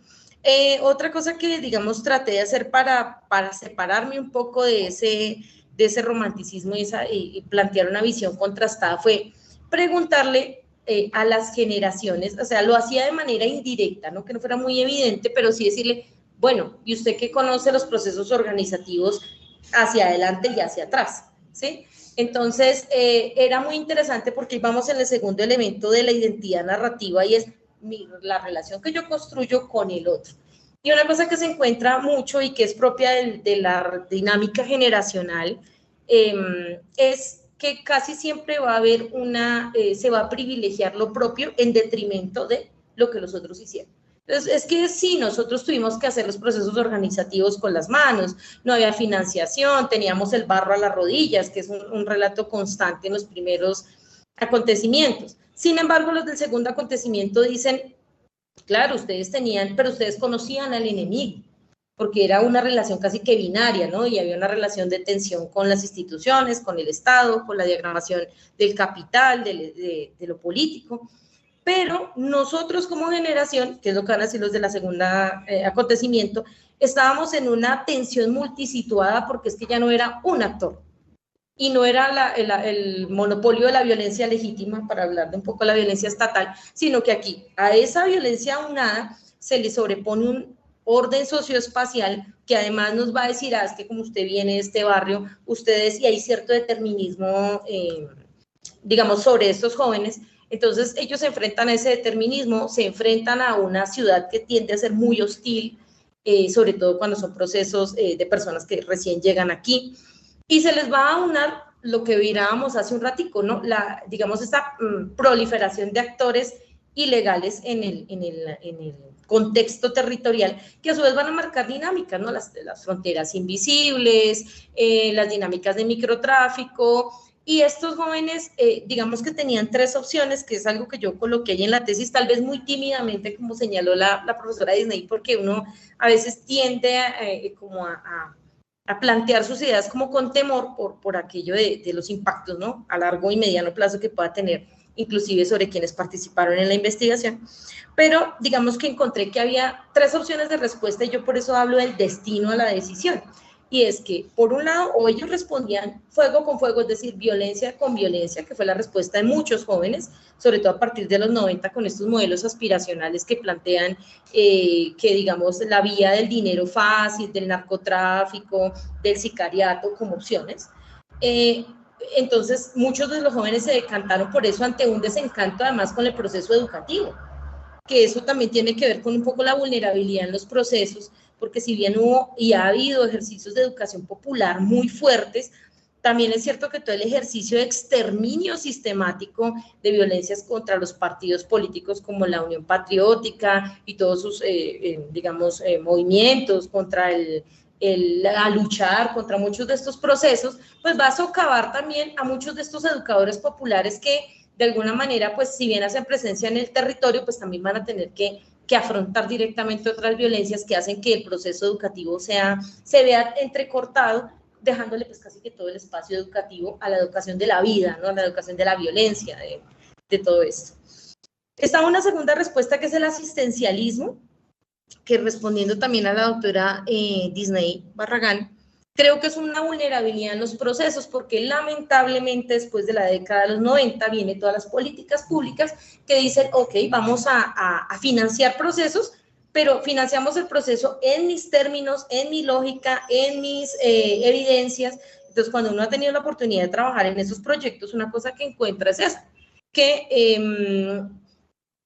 Otra cosa que, digamos, traté de hacer para separarme un poco de ese romanticismo y plantear una visión contrastada fue preguntarle a las generaciones, o sea, lo hacía de manera indirecta, ¿no? Que no fuera muy evidente, pero sí decirle, bueno, ¿y usted qué conoce los procesos organizativos hacia adelante y hacia atrás? ¿Sí? Entonces, era muy interesante porque vamos en el segundo elemento de la identidad narrativa y es la relación que yo construyo con el otro. Y una cosa que se encuentra mucho y que es propia de la dinámica generacional es que casi siempre va a haber se va a privilegiar lo propio en detrimento de lo que los otros hicieron. Entonces, es que sí, nosotros tuvimos que hacer los procesos organizativos con las manos, no había financiación, teníamos el barro a las rodillas, que es un relato constante en los primeros acontecimientos. Sin embargo, los del segundo acontecimiento dicen, claro, ustedes tenían, pero ustedes conocían al enemigo, porque era una relación casi que binaria, ¿no? Y había una relación de tensión con las instituciones, con el Estado, con la diagramación del capital, de lo político. Pero nosotros como generación, que es lo que van a decir los de la segunda acontecimiento, estábamos en una tensión multisituada porque es que ya no era un actor y no era el monopolio de la violencia legítima, para hablar de un poco de la violencia estatal, sino que aquí a esa violencia aunada se le sobrepone un orden socioespacial que además nos va a decir, es que como usted viene de este barrio, ustedes, y hay cierto determinismo, digamos, sobre estos jóvenes. Entonces ellos se enfrentan a ese determinismo, se enfrentan a una ciudad que tiende a ser muy hostil, sobre todo cuando son procesos de personas que recién llegan aquí, y se les va a aunar lo que mirábamos hace un ratico, ¿no? Digamos, esta proliferación de actores ilegales en el contexto territorial, que a su vez van a marcar dinámicas, ¿no? Las fronteras invisibles, las dinámicas de microtráfico. Y estos jóvenes, digamos que tenían tres opciones, que es algo que yo coloqué ahí en la tesis, tal vez muy tímidamente, como señaló la profesora Disney, porque uno a veces tiende como a plantear sus ideas como con temor por aquello de los impactos, ¿no? A largo y mediano plazo que pueda tener, inclusive sobre quienes participaron en la investigación. Pero digamos que encontré que había tres opciones de respuesta y yo por eso hablo del destino a la decisión. Y es que, por un lado, o ellos respondían fuego con fuego, es decir, violencia con violencia, que fue la respuesta de muchos jóvenes, sobre todo a partir de los 90, con estos modelos aspiracionales que plantean que, digamos, la vía del dinero fácil, del narcotráfico, del sicariato como opciones. Entonces, muchos de los jóvenes se decantaron por eso ante un desencanto, además, con el proceso educativo, que eso también tiene que ver con un poco la vulnerabilidad en los procesos, porque si bien hubo y ha habido ejercicios de educación popular muy fuertes, también es cierto que todo el ejercicio de exterminio sistemático de violencias contra los partidos políticos como la Unión Patriótica y todos sus, digamos, movimientos contra a luchar contra muchos de estos procesos, pues va a socavar también a muchos de estos educadores populares que de alguna manera, pues si bien hacen presencia en el territorio, pues también van a tener que afrontar directamente otras violencias que hacen que el proceso educativo se vea entrecortado, dejándole pues casi que todo el espacio educativo a la educación de la vida, ¿no? A la educación de la violencia, de todo esto. Está una segunda respuesta que es el asistencialismo, que respondiendo también a la doctora Disney Barragán, creo que es una vulnerabilidad en los procesos, porque lamentablemente después de la década de los 90 vienen todas las políticas públicas que dicen, ok, vamos a financiar procesos, pero financiamos el proceso en mis términos, en mi lógica, en mis evidencias. Entonces, cuando uno ha tenido la oportunidad de trabajar en esos proyectos, una cosa que encuentra es esa, que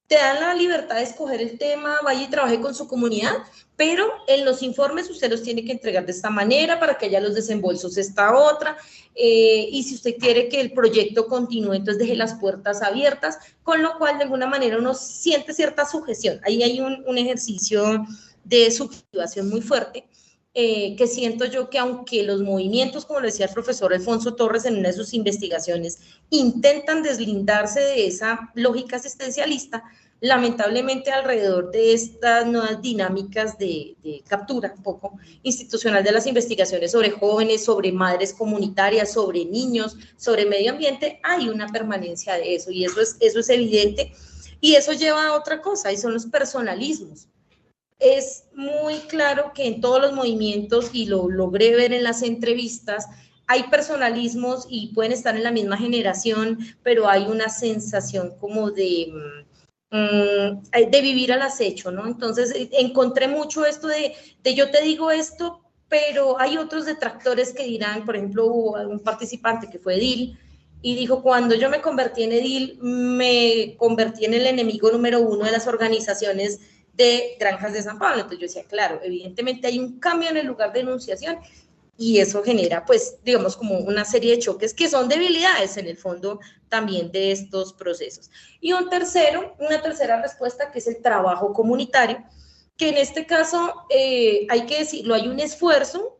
te dan la libertad de escoger el tema, vaya y trabaje con su comunidad, pero en los informes usted los tiene que entregar de esta manera, para que haya los desembolsos esta otra, y si usted quiere que el proyecto continúe, entonces deje las puertas abiertas, con lo cual de alguna manera uno siente cierta sujeción. Ahí hay un ejercicio de subjetivación muy fuerte, que siento yo que aunque los movimientos, como lo decía el profesor Alfonso Torres en una de sus investigaciones, intentan deslindarse de esa lógica asistencialista, lamentablemente alrededor de estas nuevas dinámicas de captura un poco institucional de las investigaciones sobre jóvenes, sobre madres comunitarias, sobre niños, sobre medio ambiente, hay una permanencia de eso, y eso es evidente, y eso lleva a otra cosa, y son los personalismos. Es muy claro que en todos los movimientos, y lo logré ver en las entrevistas, hay personalismos y pueden estar en la misma generación, pero hay una sensación como de vivir al acecho, ¿no? Entonces encontré mucho esto de yo te digo esto, pero hay otros detractores que dirán, por ejemplo, hubo un participante que fue edil, y dijo, cuando yo me convertí en edil, me convertí en el enemigo número uno de las organizaciones de Granjas de San Pablo. Entonces yo decía, claro, evidentemente hay un cambio en el lugar de enunciación, y eso genera, pues, digamos, como una serie de choques que son debilidades en el fondo también de estos procesos. Y una tercera respuesta, que es el trabajo comunitario, que en este caso, hay que decirlo, hay un esfuerzo,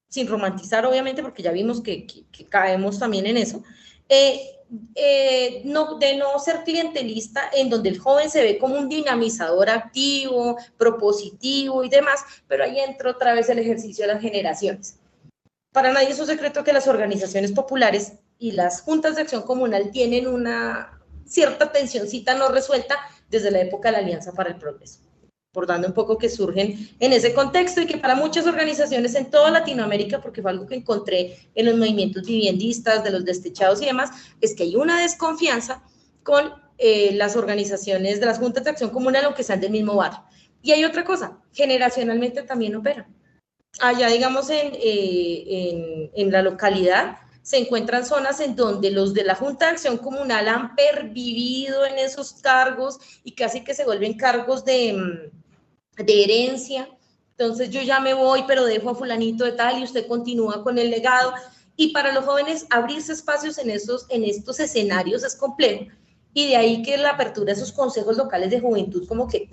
sin romantizar obviamente, porque ya vimos que caemos también en eso, de no ser clientelista, en donde el joven se ve como un dinamizador activo, propositivo y demás, pero ahí entra otra vez el ejercicio de las generaciones. Para nadie es un secreto que las organizaciones populares y las juntas de acción comunal tienen una cierta tensioncita no resuelta desde la época de la Alianza para el Progreso, por dando un poco que surgen en ese contexto y que para muchas organizaciones en toda Latinoamérica, porque fue algo que encontré en los movimientos viviendistas, de los destechados y demás, es que hay una desconfianza con las organizaciones de las juntas de acción comunal, aunque sean del mismo barrio. Y hay otra cosa, generacionalmente también operan. Allá, digamos, en la localidad, se encuentran zonas en donde los de la Junta de Acción Comunal han pervivido en esos cargos y casi que se vuelven cargos de herencia. Entonces yo ya me voy, pero dejo a fulanito de tal y usted continúa con el legado. Y para los jóvenes abrirse espacios en estos escenarios es complejo. Y de ahí que la apertura de esos consejos locales de juventud como que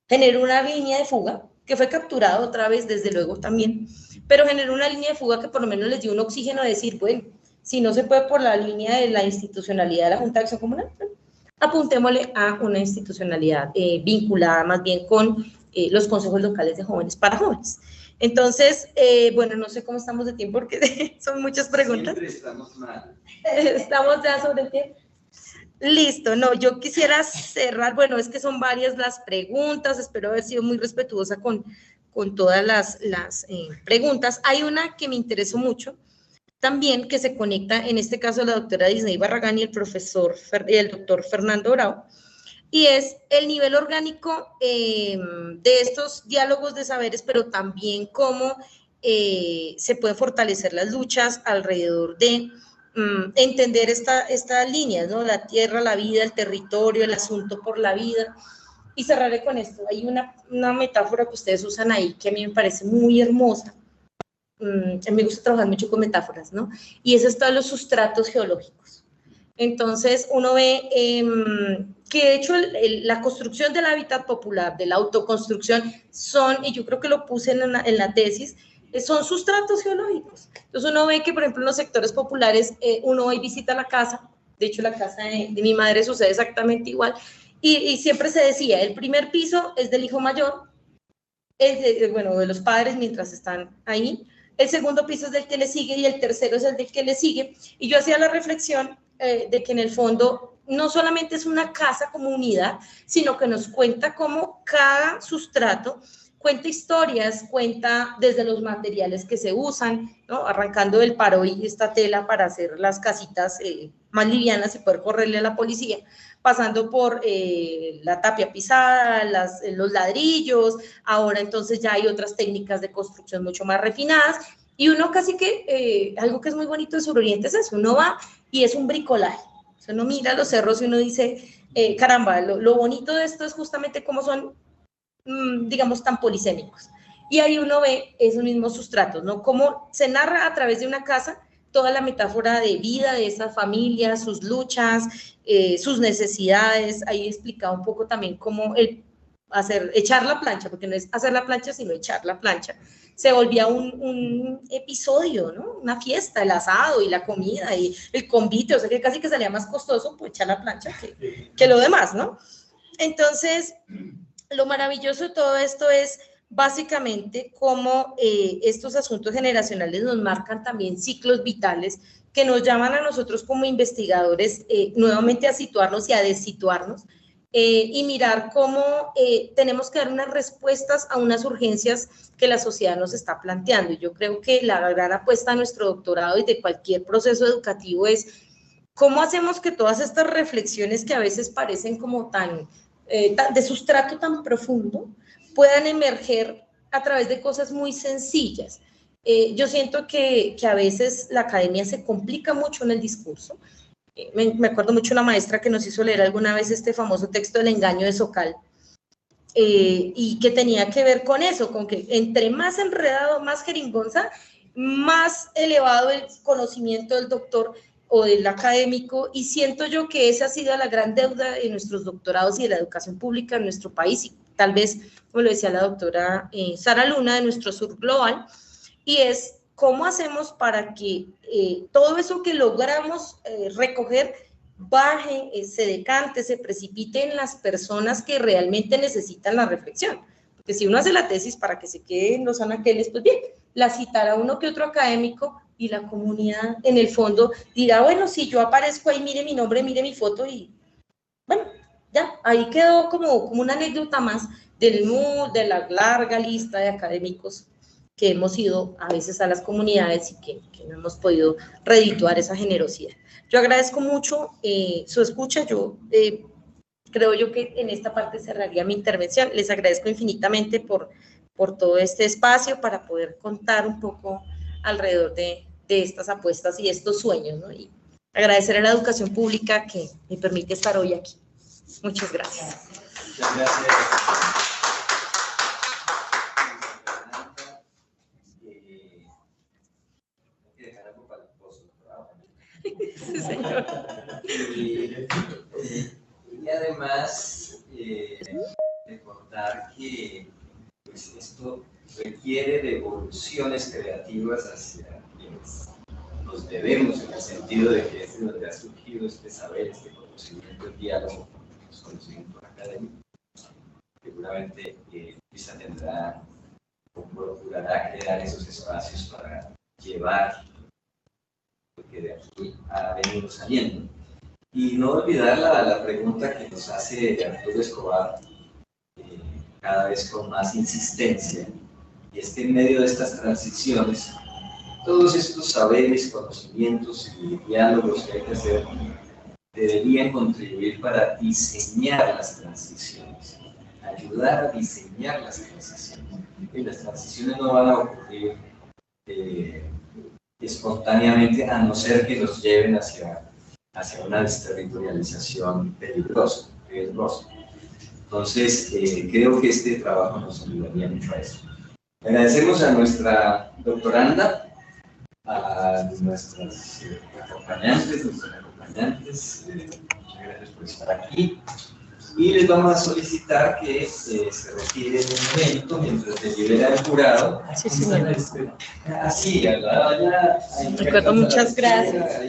generó una línea de fuga, que fue capturado otra vez, desde luego también, pero generó una línea de fuga que por lo menos les dio un oxígeno de decir, bueno, si no se puede por la línea de la institucionalidad de la Junta de Acción Comunal, apuntémosle a una institucionalidad vinculada más bien con los consejos locales de jóvenes para jóvenes. Entonces, bueno, no sé cómo estamos de tiempo porque son muchas preguntas. Siempre estamos mal. Estamos ya sobre el tiempo. Listo, no, yo quisiera cerrar, bueno, es que son varias las preguntas, espero haber sido muy respetuosa con todas las preguntas. Hay una que me interesó mucho también, que se conecta, en este caso, la doctora Disney Barragán y el doctor Fernando Bravo, y es el nivel orgánico de estos diálogos de saberes, pero también cómo se pueden fortalecer las luchas alrededor de entender estas líneas, ¿no? La tierra, la vida, el territorio, el asunto por la vida. Y cerraré con esto. Hay una metáfora que ustedes usan ahí que a mí me parece muy hermosa. A mí me gusta trabajar mucho con metáforas, ¿no? Y es esto de los sustratos geológicos. Entonces, uno ve que de hecho la construcción del hábitat popular, de la autoconstrucción, son, y yo creo que lo puse en la tesis, son sustratos geológicos. Entonces uno ve que, por ejemplo, en los sectores populares, uno hoy visita la casa, de hecho la casa de mi madre sucede exactamente igual, y siempre se decía, el primer piso es del hijo mayor, de los padres mientras están ahí, el segundo piso es del que le sigue y el tercero es el del que le sigue, y yo hacía la reflexión de que en el fondo no solamente es una casa como unidad, sino que nos cuenta cómo cada sustrato cuenta historias, cuenta desde los materiales que se usan, ¿no? Arrancando del paro y esta tela para hacer las casitas más livianas y poder correrle a la policía, pasando por la tapia pisada, los ladrillos, ahora entonces ya hay otras técnicas de construcción mucho más refinadas, y uno casi que, algo que es muy bonito de Suroriente es eso, uno va y es un bricolaje, o sea, uno mira los cerros y uno dice, caramba, lo bonito de esto es justamente cómo son, digamos, tan polisémicos. Y ahí uno ve esos mismos sustratos, ¿no? Cómo se narra a través de una casa toda la metáfora de vida de esa familia, sus luchas, sus necesidades. Ahí explicaba un poco también cómo echar la plancha, porque no es hacer la plancha, sino echar la plancha. Se volvía un episodio, ¿no? Una fiesta, el asado y la comida y el convite, o sea que casi que salía más costoso pues, echar la plancha que lo demás, ¿no? Entonces, lo maravilloso de todo esto es básicamente cómo estos asuntos generacionales nos marcan también ciclos vitales que nos llaman a nosotros como investigadores nuevamente a situarnos y a desituarnos y mirar cómo tenemos que dar unas respuestas a unas urgencias que la sociedad nos está planteando. Y yo creo que la gran apuesta de nuestro doctorado y de cualquier proceso educativo es cómo hacemos que todas estas reflexiones que a veces parecen como de sustrato tan profundo, puedan emerger a través de cosas muy sencillas. Yo siento que a veces la academia se complica mucho en el discurso. Me acuerdo mucho una maestra que nos hizo leer alguna vez este famoso texto del engaño de Sokal, y que tenía que ver con eso, con que entre más enredado, más jeringonza, más elevado el conocimiento del doctor o del académico, y siento yo que esa ha sido la gran deuda de nuestros doctorados y de la educación pública en nuestro país, y tal vez, como lo decía la doctora Sara Luna, de nuestro sur global, y es ¿cómo hacemos para que todo eso que logramos recoger baje, se decante, se precipite en las personas que realmente necesitan la reflexión? Porque si uno hace la tesis para que se quede en los anaqueles, pues bien, la citará uno que otro académico y la comunidad en el fondo dirá, bueno, si yo aparezco ahí, mire mi nombre, mire mi foto y bueno, ya, ahí quedó como una anécdota más de la larga lista de académicos que hemos ido a veces a las comunidades y que no hemos podido redituar esa generosidad. Yo agradezco mucho su escucha, creo yo que en esta parte cerraría mi intervención. Les agradezco infinitamente por todo este espacio para poder contar un poco alrededor de estas apuestas y estos sueños, ¿no? Y agradecer a la educación pública que me permite estar hoy aquí. Muchas gracias. Muchas gracias. Sí, señor. Y además, recordar que pues, esto requiere de evoluciones creativas hacia quienes nos debemos, en el sentido de que es de donde ha surgido este saber, este conocimiento, el diálogo, los conocimientos académicos. Seguramente Luisa tendrá o procurará crear esos espacios para llevar lo que de aquí ha venido saliendo. Y no olvidar la pregunta que nos hace Arturo Escobar, cada vez con más insistencia, y es que en medio de estas transiciones, todos estos saberes, conocimientos y diálogos que hay que hacer deberían contribuir para diseñar las transiciones, ayudar a diseñar las transiciones. Y las transiciones no van a ocurrir espontáneamente, a no ser que nos lleven hacia una desterritorialización peligrosa, riesgosa. Entonces, creo que este trabajo nos ayudaría mucho a eso. Agradecemos a nuestra doctoranda, a nuestras acompañantes, muchas gracias por estar aquí. Y les vamos a solicitar que se retiren un momento mientras se libera el jurado. Sí, señor. Así, Recuerdo, muchas gracias.